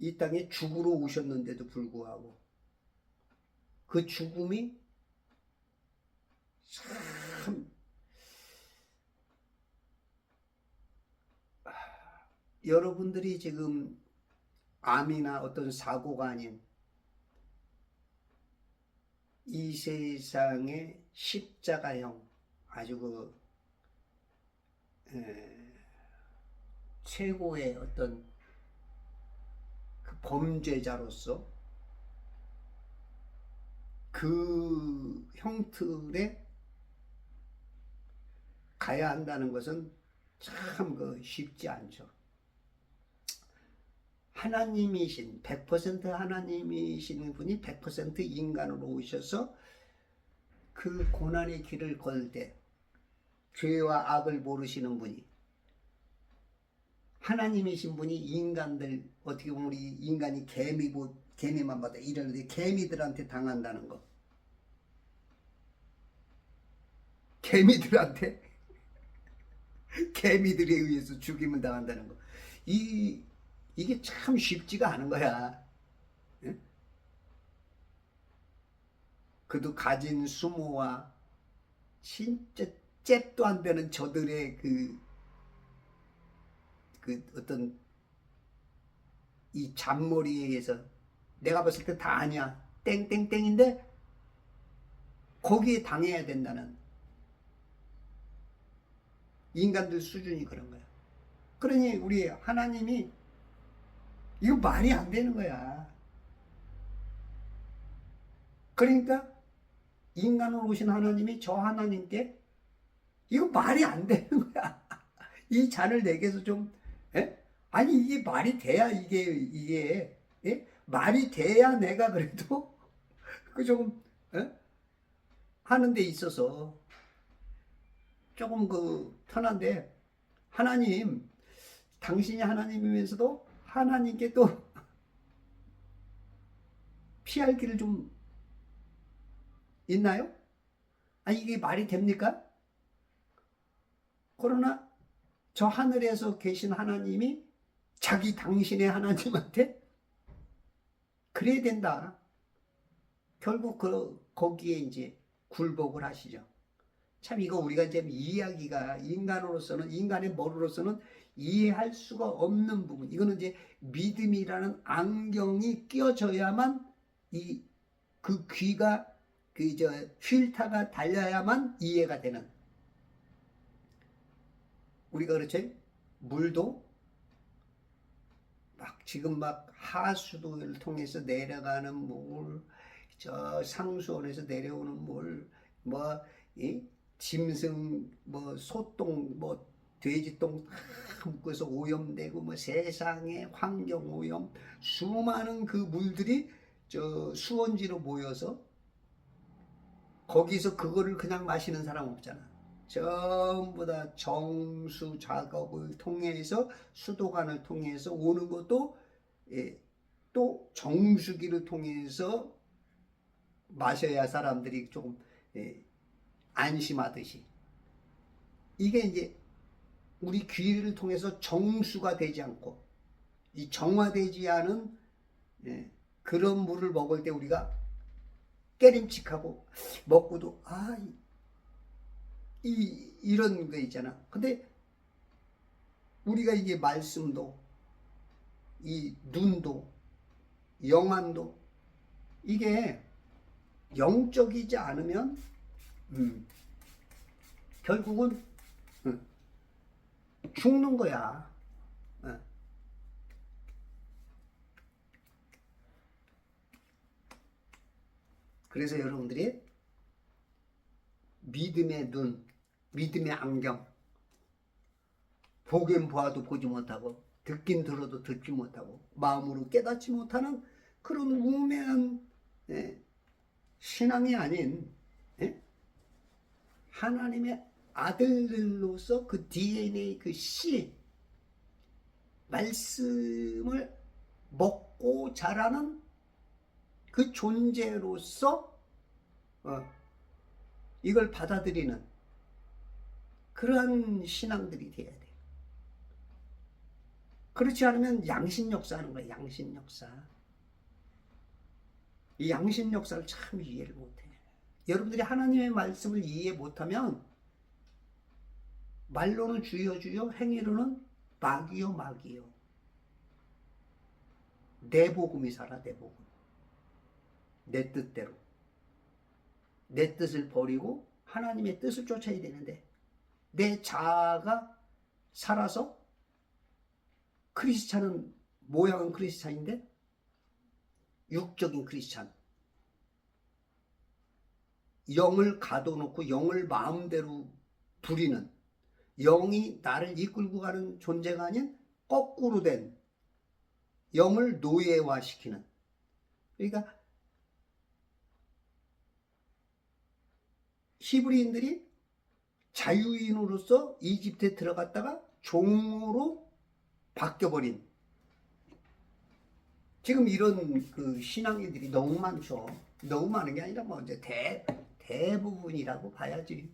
이 땅에 죽으러 오셨는데도 불구하고 그 죽음이 참 여러분들이 지금 암이나 어떤 사고가 아닌 이 세상의 십자가형 아주 최고의 어떤 그 범죄자로서 그 형틀에 가야 한다는 것은 참 쉽지 않죠. 하나님이신 100% 하나님이신 분이 100% 인간으로 오셔서 그 고난의 길을 걸 때 죄와 악을 모르시는 분이 하나님이신 분이 인간들 어떻게 보면 우리 인간이 개미만 받아 이러는데 개미들한테 당한다는 거. 개미들한테 개미들에 의해서 죽임을 당한다는 거. 이게 참 쉽지가 않은 거야. 예? 그도 가진 수모와 진짜 잽도 안 되는 저들의 그 어떤 이 잔머리에 의해서 내가 봤을 때 다 아니야. 땡땡땡인데 거기에 당해야 된다는 인간들 수준이 그런 거야. 그러니 우리 하나님이 이거 말이 안 되는 거야. 그러니까 인간으로 오신 하나님이 저 하나님께 이거 말이 안 되는 거야. 이 잔을 내게서 좀, 에? 아니 이게 말이 돼야 이게 예? 말이 돼야 내가 그래도 그 조금 에? 하는 데 있어서 조금 그 편한데, 하나님, 당신이 하나님이면서도 하나님께 또 피할 길을 좀 있나요? 아니 이게 말이 됩니까? 그러나 저 하늘에서 계신 하나님이 자기 당신의 하나님한테 그래야 된다. 결국 거기에 이제 굴복을 하시죠. 참 이거 우리가 이제 이해하기가 인간으로서는, 인간의 머리로서는 이해할 수가 없는 부분. 이거는 이제 믿음이라는 안경이 끼워져야만 그 귀가 필터가 달려야만 이해가 되는. 우리가 그렇죠? 물도 지금 하수도를 통해서 내려가는 물, 저 상수원에서 내려오는 물, 짐승, 소똥, 돼지똥 다 묶어서 오염되고, 세상에 환경 오염, 수많은 그 물들이 저 수원지로 모여서 거기서 그거를 그냥 마시는 사람 없잖아. 전부 다 정수 작업을 통해서 수도관을 통해서 오는 것도 또 정수기를 통해서 마셔야 사람들이 조금 안심하듯이, 이게 이제 우리 귀를 통해서 정수가 되지 않고 이 정화되지 않은 그런 물을 먹을 때 우리가 깨림칙하고 먹고도 이런 거 있잖아. 근데 우리가 이게 말씀도, 이 눈도, 영안도, 이게 영적이지 않으면 결국은 죽는 거야. 그래서 여러분들이 믿음의 눈, 믿음의 안경, 보긴 보아도 보지 못하고 듣긴 들어도 듣지 못하고 마음으로 깨닫지 못하는 그런 우매한 신앙이 아닌 하나님의 아들로서 그 DNA, 그 씨, 말씀을 먹고 자라는 그 존재로서 이걸 받아들이는 그러한 신앙들이 돼야 돼. 그렇지 않으면 양신 역사하는 거야. 양신 역사. 이 양신 역사를 참 이해를 못해. 여러분들이 하나님의 말씀을 이해 못하면 말로는 주여 주여, 행위로는 마귀요 마귀요. 내 복음이 살아, 내 복음. 내 뜻대로. 내 뜻을 버리고 하나님의 뜻을 쫓아야 되는데, 내 자아가 살아서 크리스찬은 모양은 크리스찬인데 육적인 크리스찬, 영을 가둬놓고 영을 마음대로 부리는, 영이 나를 이끌고 가는 존재가 아닌 거꾸로 된 영을 노예화시키는. 그러니까 히브리인들이 자유인으로서 이집트에 들어갔다가 종으로 바뀌어버린, 지금 이런 그 신앙인들이 너무 많죠. 너무 많은 게 아니라 이제 대부분이라고 봐야지.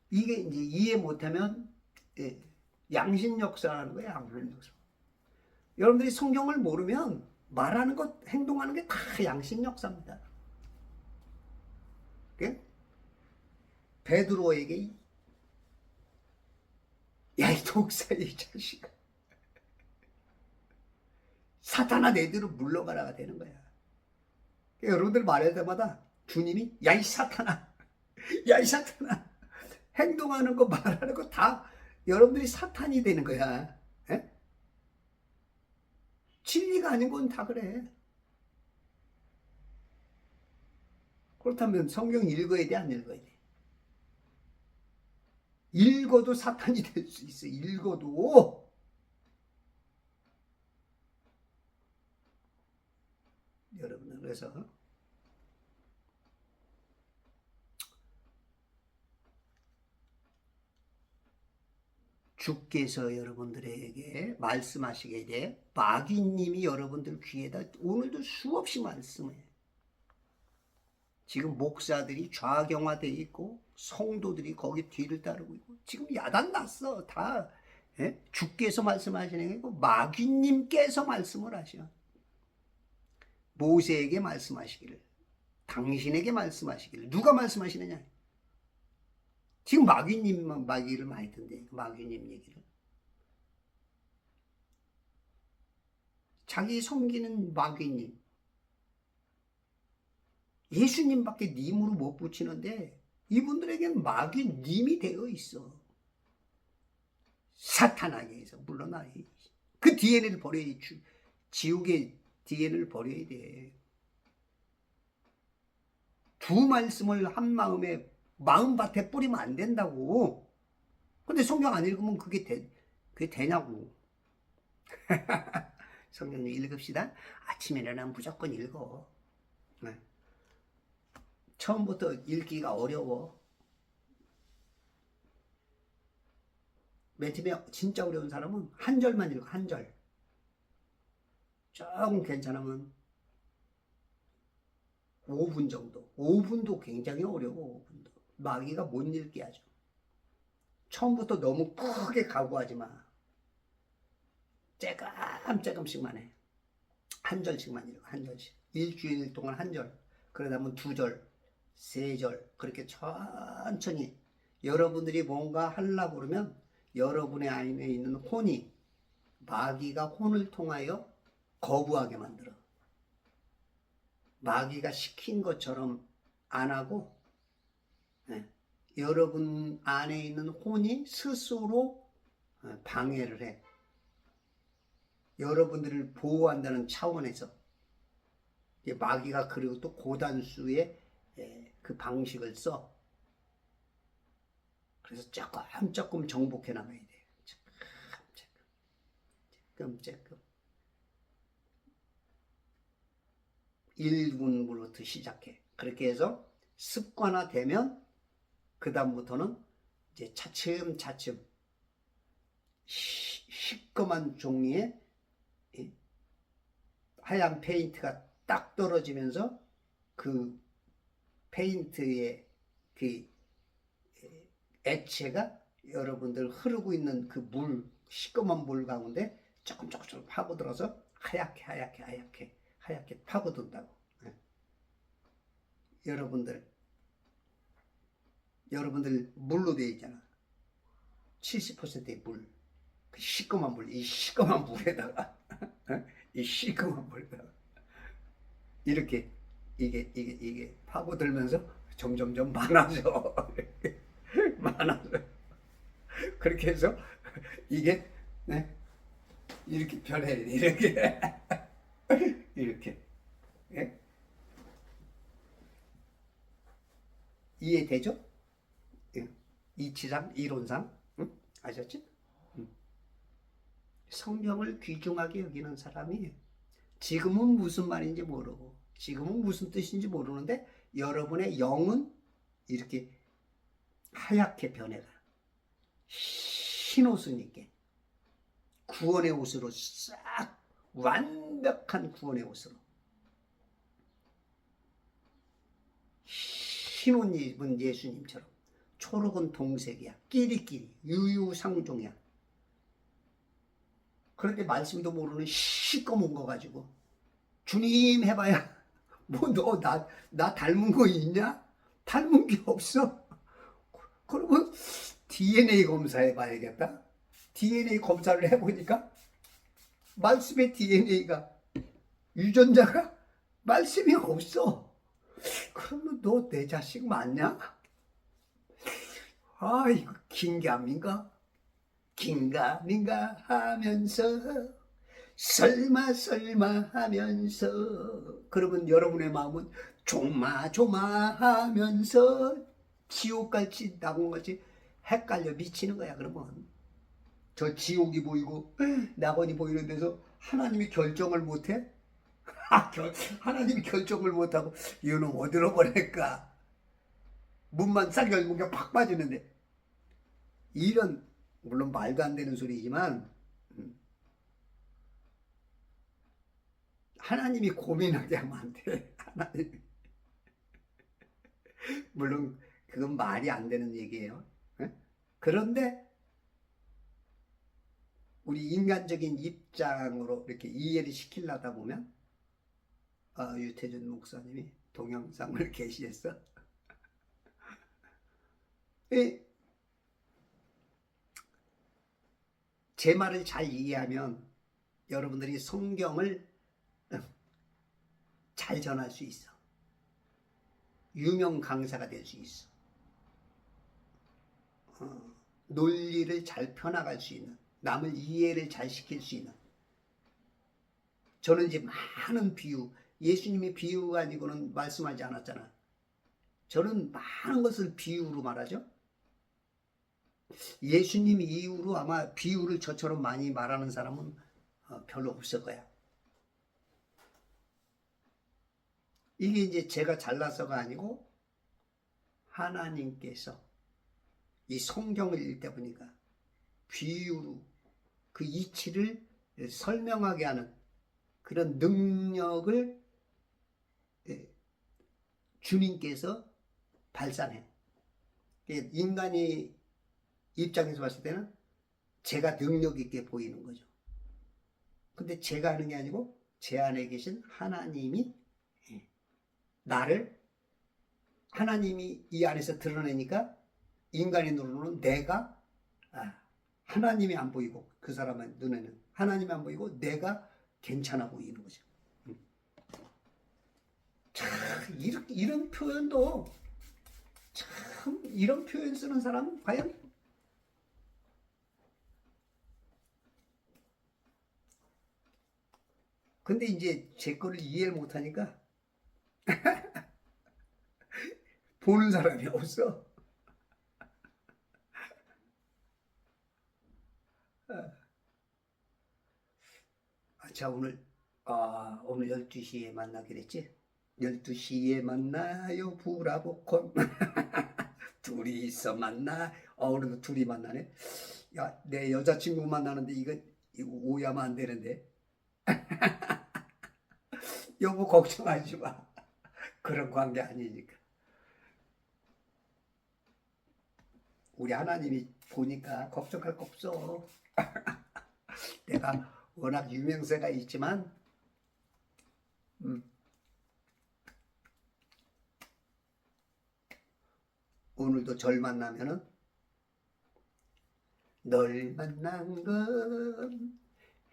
이게 이제 이해 못하면 양신 역사라는 거예요. 양신 역사. 여러분들이 성경을 모르면 말하는 것, 행동하는 게 다 양신 역사입니다. 베드로에게 야, 이 독사 이 자식아, 사탄아 내대로 물러가라가 되는 거야. 여러분들 말할 때마다 주님이 야 이 사탄아, 야 이 사탄아, 행동하는 거 말하는 거 다 여러분들이 사탄이 되는 거야. 에? 진리가 아닌 건 다 그래. 그렇다면 성경 읽어야 돼, 안 읽어야 돼? 읽어도 사탄이 될 수 있어. 읽어도. 여러분은 그래서 주께서 여러분들에게 말씀하시게 돼. 마귀님이 여러분들 귀에다 오늘도 수없이 말씀해. 지금 목사들이 좌경화되어 있고 성도들이 거기 뒤를 따르고 있고 지금 야단 났어. 다 예? 주께서 말씀하시는 게 아니고 마귀님께서 말씀을 하셔. 모세에게 말씀하시기를, 당신에게 말씀하시기를. 누가 말씀하시느냐? 지금 마귀님만 마귀를 많이 듣는데, 마귀님 얘기를. 자기 섬기는 마귀님. 예수님밖에 님으로 못 붙이는데 이분들에게는 마귀님이 되어 있어. 사탄에게서 물러나. 그 DNA를 버려야 돼. 지옥의 DNA를 버려야 돼. 두 말씀을 한 마음에 마음밭에 뿌리면 안 된다고. 근데 성경 안 읽으면 그게 되냐고. 성경 좀 읽읍시다. 아침에 일어나면 무조건 읽어. 네. 처음부터 읽기가 어려워. 맨 처음에 진짜 어려운 사람은 한 절만 읽어. 한 절. 조금 괜찮으면 5분 정도. 5분도 굉장히 어려워. 5분도. 마귀가 못 읽게 하죠. 처음부터 너무 크게 각오하지 마. 조금씩만 해. 한 절씩만 읽어. 한 절씩. 일주일 동안 한 절. 그러다 보면 2절, 3절. 그렇게 천천히. 여러분들이 뭔가 하려고 그러면 여러분의 안에 있는 혼이, 마귀가 혼을 통하여 거부하게 만들어. 마귀가 시킨 것처럼 안 하고, 여러분 안에 있는 혼이 스스로 방해를 해. 여러분들을 보호한다는 차원에서. 마귀가 그리고 또 고단수의 그 방식을 써. 그래서 조금 정복해 나가야 돼. 조금. 1분부터 시작해. 그렇게 해서 습관화되면 그 다음부터는 이제 차츰 시꺼먼 종이에 하얀 페인트가 딱 떨어지면서 그 페인트의 그 액체가 여러분들 흐르고 있는 그 물, 시꺼먼 물 가운데 조금 파고들어서 하얗게 파고든다고. 여러분들 물로 되어 있잖아. 70%의 물. 그 시꺼먼 물, 이 시꺼먼 물에다가 이 시꺼먼 물에다가 이렇게 이게 파고들면서 점점 많아져. 많아져. 그렇게 해서 이게 이렇게 변해. 이렇게. 예? 이해되죠? 예. 이치상, 이론상. 응? 아셨지? 응. 성경을 귀중하게 여기는 사람이 지금은 무슨 말인지 모르고 지금은 무슨 뜻인지 모르는데 여러분의 영은 이렇게 하얗게 변해가. 흰 옷은 입게. 구원의 옷으로 싹 완벽한 구원의 옷으로. 흰 옷 입은 예수님처럼. 초록은 동색이야. 끼리끼리. 유유상종이야. 그런데 말씀도 모르는 시꺼먼 거 가지고 주님 해봐야 뭐 너 나 닮은 거 있냐? 닮은 게 없어. 그러면 DNA 검사해 봐야겠다. DNA 검사를 해보니까 말씀의 DNA가 유전자가 말씀이 없어. 그러면 너 내 자식 맞냐? 아, 이거 긴가민가? 긴가민가 하면서 설마 하면서 그러면 여러분의 마음은 조마조마하면서 지옥같이 낙원같이 헷갈려 미치는 거야. 그러면 저 지옥이 보이고 낙원이 보이는 데서 하나님이 결정을 못해? 하나님이 결정을 못하고 이놈 어디로 보낼까? 문만 싹 열고 그냥 팍 빠지는데 이런 물론 말도 안 되는 소리지만 하나님이 고민하게 하면 안 돼. 하나님 물론 그건 말이 안 되는 얘기예요. 그런데 우리 인간적인 입장으로 이렇게 이해를 시키려다 보면 유태준 목사님이 동영상을 게시했어. 제 말을 잘 이해하면 여러분들이 성경을 잘 전할 수 있어. 유명 강사가 될 수 있어. 논리를 잘 펴나갈 수 있는, 남을 이해를 잘 시킬 수 있는. 저는 이제 많은 비유, 예수님이 비유가 아니고는 말씀하지 않았잖아. 저는 많은 것을 비유로 말하죠. 예수님 이후로 아마 비유를 저처럼 많이 말하는 사람은 별로 없을 거야. 이게 이제 제가 잘나서가 아니고 하나님께서 이 성경을 읽다 보니까 비유로 그 이치를 설명하게 하는 그런 능력을 주님께서 발산해. 인간이 입장에서 봤을 때는 제가 능력 있게 보이는 거죠. 근데 제가 하는 게 아니고 제 안에 계신 하나님이 나를 하나님이 이 안에서 드러내니까 인간의 눈으로는 내가 하나님이 안 보이고 그 사람의 눈에는 하나님이 안 보이고 내가 괜찮아 보이는 거죠. 참 이런 표현도 참 이런 표현 쓰는 사람은 과연 근데 이제 제 거를 이해를 못하니까 보는 사람이 없어. 자 오늘 12시에 만나기로 했지? 12시에 만나요 브라보콘 둘이서 만나 오늘도 둘이 만나네. 야, 내 여자친구 만나는데 이거 오해하면 안 되는데 여보 걱정하지 마. 그런 관계 아니니까. 우리 하나님이 보니까 걱정할 거 없어. 내가 워낙 유명세가 있지만 오늘도 절 만나면은 널 만난 건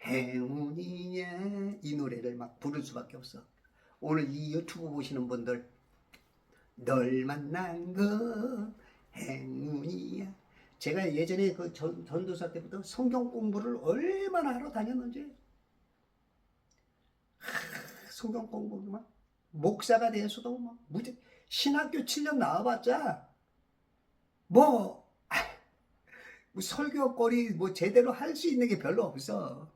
행운이냐 이 노래를 막 부를 수밖에 없어. 오늘 이 유튜브 보시는 분들 널 만난 건 행운이야. 제가 예전에 그 전도사 때부터 성경 공부를 얼마나 하러 다녔는지 성경 공부만 목사가 돼서도 막 신학교 7년 나와봤자 뭐 설교거리 뭐 제대로 할 수 있는 게 별로 없어.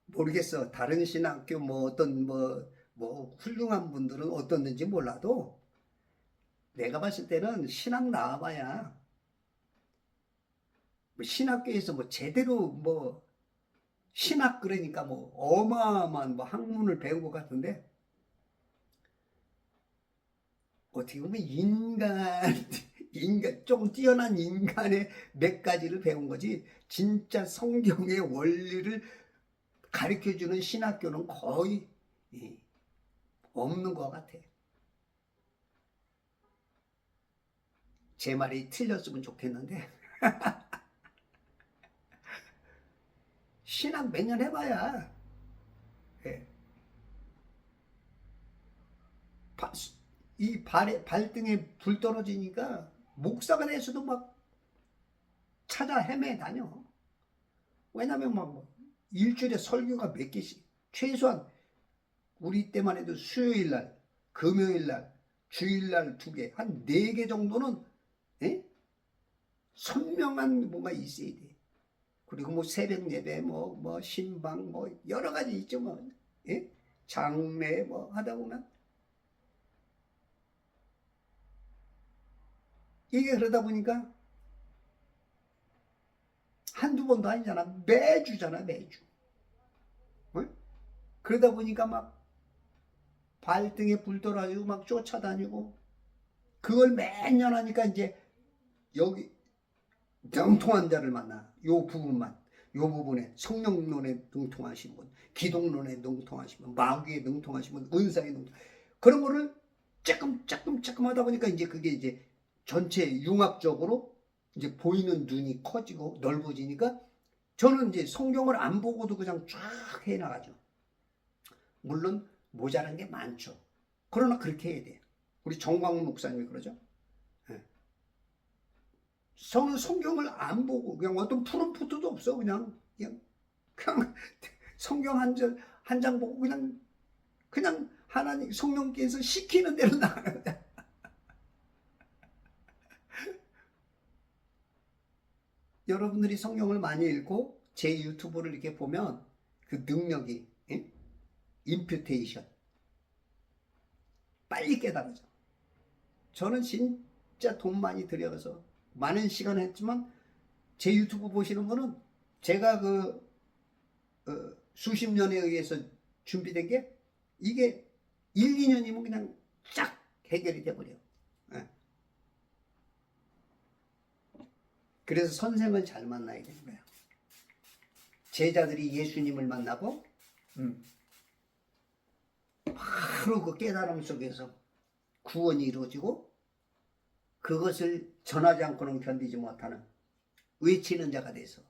모르겠어. 다른 신학교 뭐 어떤 뭐 훌륭한 분들은 어떻는지 몰라도 내가 봤을 때는 신학 나와봐야 뭐 신학교에서 뭐 제대로 뭐 신학 그러니까 뭐 어마어마한 뭐 학문을 배운 것 같은데 어떻게 보면 인간 좀 뛰어난 인간의 몇 가지를 배운 거지 진짜 성경의 원리를 가르쳐주는 신학교는 거의 없는 것 같아. 제 말이 틀렸으면 좋겠는데 신학 몇 년 해봐야 이 발등에 불 떨어지니까 목사가 돼서도 막 찾아 헤매 다녀. 왜냐면 막 일주일에 설교가 몇 개씩, 최소한 우리 때만 해도 수요일 날, 금요일 날, 주일 날 2개, 한 4개 정도는 선명한 뭔가 있어야 돼. 그리고 뭐 새벽 예배, 뭐 신방, 뭐 여러 가지 있죠, 뭐. 장례 뭐 하다 보면 이게 그러다 보니까 한두 번도 아니잖아. 매주잖아, 매주. 그러다 보니까 막 발등에 불 떨어지고 막 쫓아다니고, 그걸 매년 하니까 이제 여기 능통한 자를 만나. 요 부분에 성령론에 능통하신 분, 기독론에 능통하신 분, 마귀에 능통하신 분, 은사에 능통, 그런 거를 조금 하다 보니까 이제 그게 이제 전체 융합적으로 이제 보이는 눈이 커지고 넓어지니까 저는 이제 성경을 안 보고도 그냥 쫙 해나가죠. 물론 모자란 게 많죠. 그러나 그렇게 해야 돼요. 우리 정광훈 목사님이 그러죠. 저는 성경을 안 보고 그냥 어떤 프롬프트도 없어. 그냥 성경 한 장 보고 그냥 하나님 성령께서 시키는 대로 나가는 거야. 여러분들이 성경을 많이 읽고 제 유튜브를 이렇게 보면 그 능력이 임퓨테이션 빨리 깨달아져. 저는 진짜 돈 많이 들여서 많은 시간 했지만 제 유튜브 보시는 분은 제가 수십 년에 의해서 준비된 게 이게 1, 2년이면 그냥 쫙 해결이 돼버려. 그래서 선생을 잘 만나야 되는 거야. 제자들이 예수님을 만나고 바로 그 깨달음 속에서 구원이 이루어지고 그것을 전하지 않고는 견디지 못하는 외치는 자가 돼서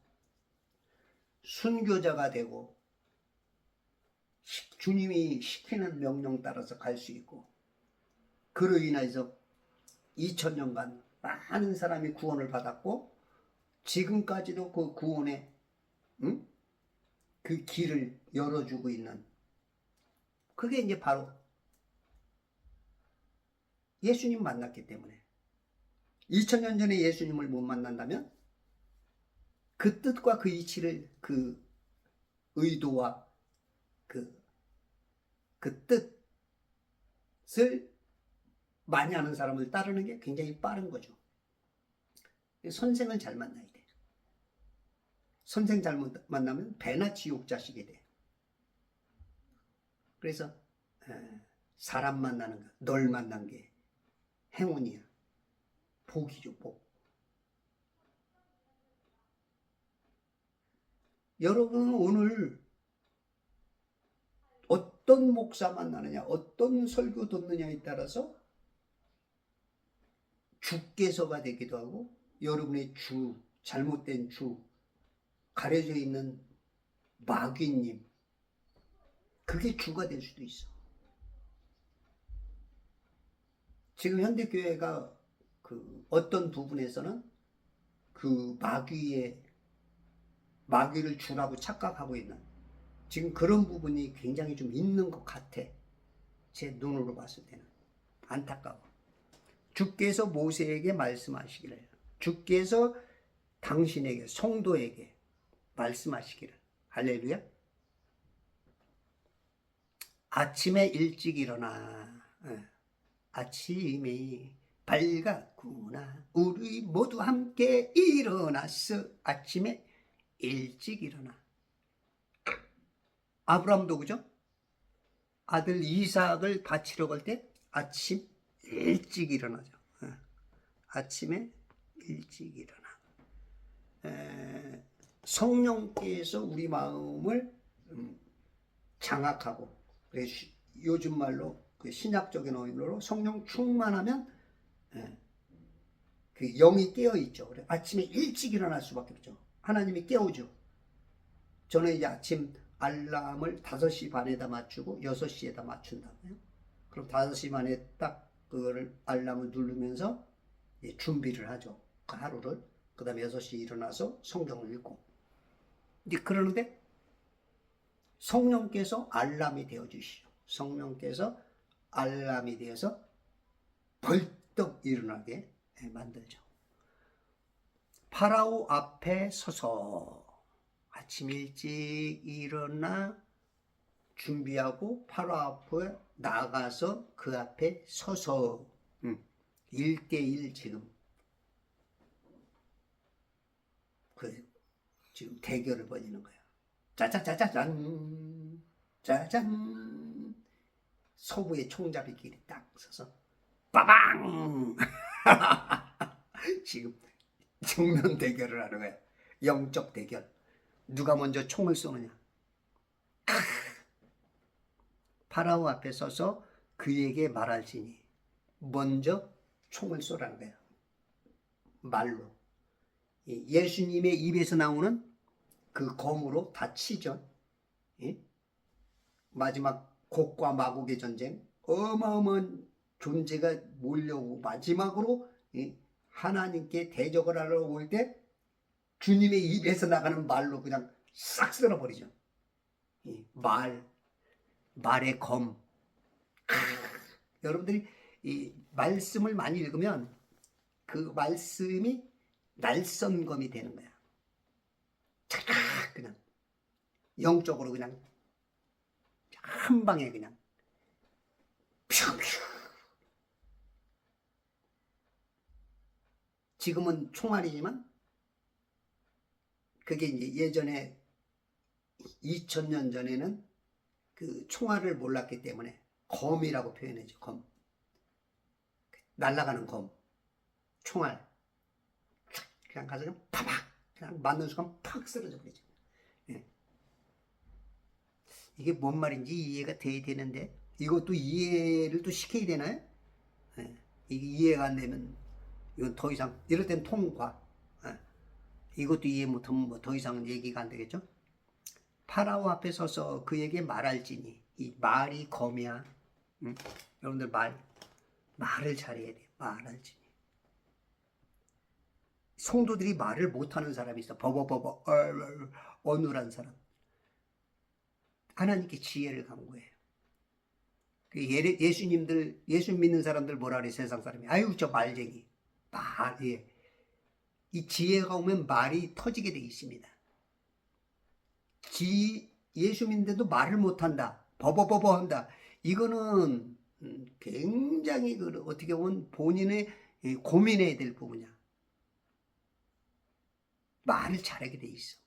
순교자가 되고 주님이 시키는 명령 따라서 갈 수 있고, 그로 인해서 2000년간 많은 사람이 구원을 받았고 지금까지도 그 구원의 그 길을 열어주고 있는, 그게 이제 바로 예수님 만났기 때문에. 2000년 전에 예수님을 못 만난다면 그 뜻과 그 이치를, 그 의도와 그 뜻을 많이 아는 사람을 따르는 게 굉장히 빠른 거죠. 선생을 잘 만나야 돼. 선생 잘못 만나면 배나 지옥 자식이 돼. 그래서 사람 만나는 거, 널 만난 게 행운이야. 복이죠, 복. 여러분은 오늘 어떤 목사 만나느냐, 어떤 설교 듣느냐에 따라서 주께서가 되기도 하고, 여러분의 주, 잘못된 주, 가려져 있는 마귀님, 그게 주가 될 수도 있어. 지금 현대교회가 그 어떤 부분에서는 그 마귀를 주라고 착각하고 있는, 지금 그런 부분이 굉장히 좀 있는 것 같아. 제 눈으로 봤을 때는 안타까워. 주께서 모세에게 말씀하시기를, 주께서 당신에게, 성도에게 말씀하시기를. 할렐루야. 아침에 일찍 일어나. 아침이 밝았구나. 우리 모두 함께 일어났어. 아침에 일찍 일어나. 아브라함도 그죠? 아들 이삭을 바치러 갈 때 아침 일찍 일어나죠. 아침에 일찍 일어나. 성령께서 우리 마음을 장악하고, 요즘 말로 그 신약적인 언어로 성령 충만하면 그 영이 깨어 있죠. 그래 아침에 일찍 일어날 수밖에 없죠. 하나님이 깨우죠. 저는 이제 아침 알람을 5시 반에다 맞추고 6시에다 맞춘다고요. 그럼 5시 만에 딱 그거를 알람을 누르면서 준비를 하죠. 그 하루를. 그 다음에 6시 일어나서 성경을 읽고. 이제 그러는데 성령께서 알람이 되어 주시죠. 성령께서 알람이 되어서 벌떡 일어나게 만들죠. 파라오 앞에 서서 아침 일찍 일어나 준비하고 파라오 앞에 나가서 그 앞에 서서 1대1 지금 대결을 벌이는 거야. 짜자자자잔 짜잔 서부의 총잡이끼리 딱 서서 빠방 지금 정면 대결을 하는 거야. 영적 대결. 누가 먼저 총을 쏘느냐. 파라오 앞에 서서 그에게 말할지니 먼저 총을 쏘라는 거야. 말로. 예수님의 입에서 나오는 그 검으로 다 치죠. 마지막 곡과 마곡의 전쟁, 어마어마한 존재가 몰려오고 마지막으로 하나님께 대적을 하러 올 때 주님의 입에서 나가는 말로 그냥 싹 쓸어버리죠. 말의 검. 여러분들이 이 말씀을 많이 읽으면 그 말씀이 날선검이 되는 거야. 그냥 영적으로 그냥 한 방에 그냥 지금은 총알이지만 그게 이제 예전에 2000년 전에는 그 총알을 몰랐기 때문에 검이라고 표현해죠. 검. 날아가는 검. 총알. 그냥 가서 그냥 파박 그냥 맞는 순간 팍 쓰러져 버리죠. 이게 뭔 말인지 이해가 돼야 되는데 이것도 이해를 또 시켜야 되나요? 이게 이해가 안 되면 이건 더 이상 이럴 땐 통과. 이것도 이해 못하면 뭐 더 이상은 얘기가 안 되겠죠. 파라오 앞에 서서 그에게 말할지니 이 말이 검이야. 여러분들 말을 잘해야 돼. 말할지니. 성도들이 말을 못하는 사람이 있어. 버버버버 어눌한 사람. 하나님께 지혜를 간구해요. 예수 믿는 사람들 뭐라 그래 세상 사람이. 아유 저 말쟁이. 이 지혜가 오면 말이 터지게 돼 있습니다. 예수 믿는데도 말을 못한다. 버버버버 한다. 이거는 굉장히 어떻게 보면 본인의 고민해야 될 부분이야. 말을 잘하게 돼 있어.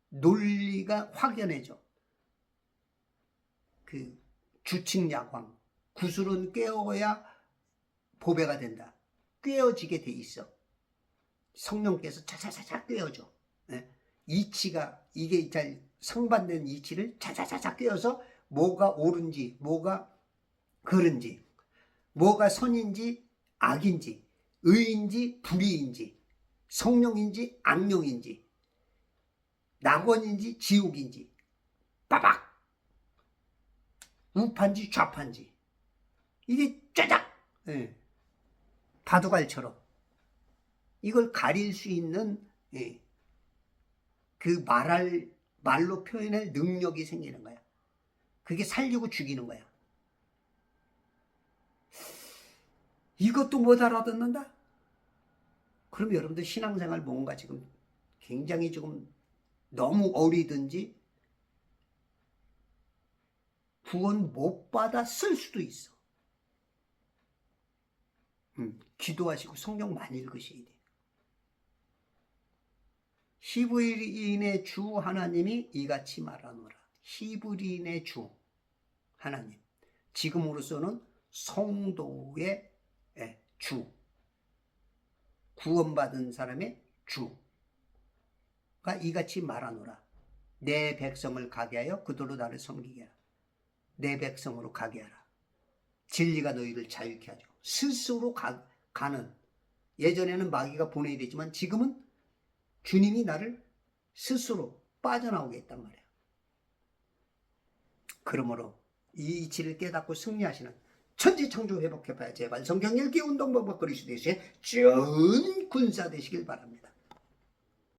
논리가 확연해져. 그 주칙약왕. 구슬은 꿰어야 보배가 된다. 꿰어지게 돼 있어. 성령께서 차차차차 꿰어줘. 이치가 이게 잘 상반된 이치를 차차차차 꿰어서 뭐가 옳은지 뭐가 그른지 뭐가 선인지 악인지 의인지 불의인지 성령인지 악령인지 낙원인지 지옥인지 빠박 우판지 좌판지 이게 짜작 바둑알처럼 이걸 가릴 수 있는 그 말로 표현할 능력이 생기는 거야. 그게 살리고 죽이는 거야. 이것도 못 알아듣는다? 그럼 여러분들 신앙생활 뭔가 지금 굉장히 지금 너무 어리든지 구원 못 받아 쓸 수도 있어. 기도하시고 성경 많이 읽으셔야 돼. 히브리인의 주 하나님이 이같이 말하노라. 히브리인의 주 하나님. 지금으로서는 성도의 주. 구원받은 사람의 주가 이같이 말하노라. 내 백성을 가게 하여 그들로 나를 섬기게 하라. 내 백성으로 가게 하라. 진리가 너희를 자유케 하죠. 스스로 가는. 예전에는 마귀가 보내야 되지만 지금은 주님이 나를 스스로 빠져나오게 했단 말이야. 그러므로 이 이치를 깨닫고 승리하시는 천지창조 회복해봐야 제발 성경 읽기 운동 방법 그리스도의 전 군사 되시길 바랍니다.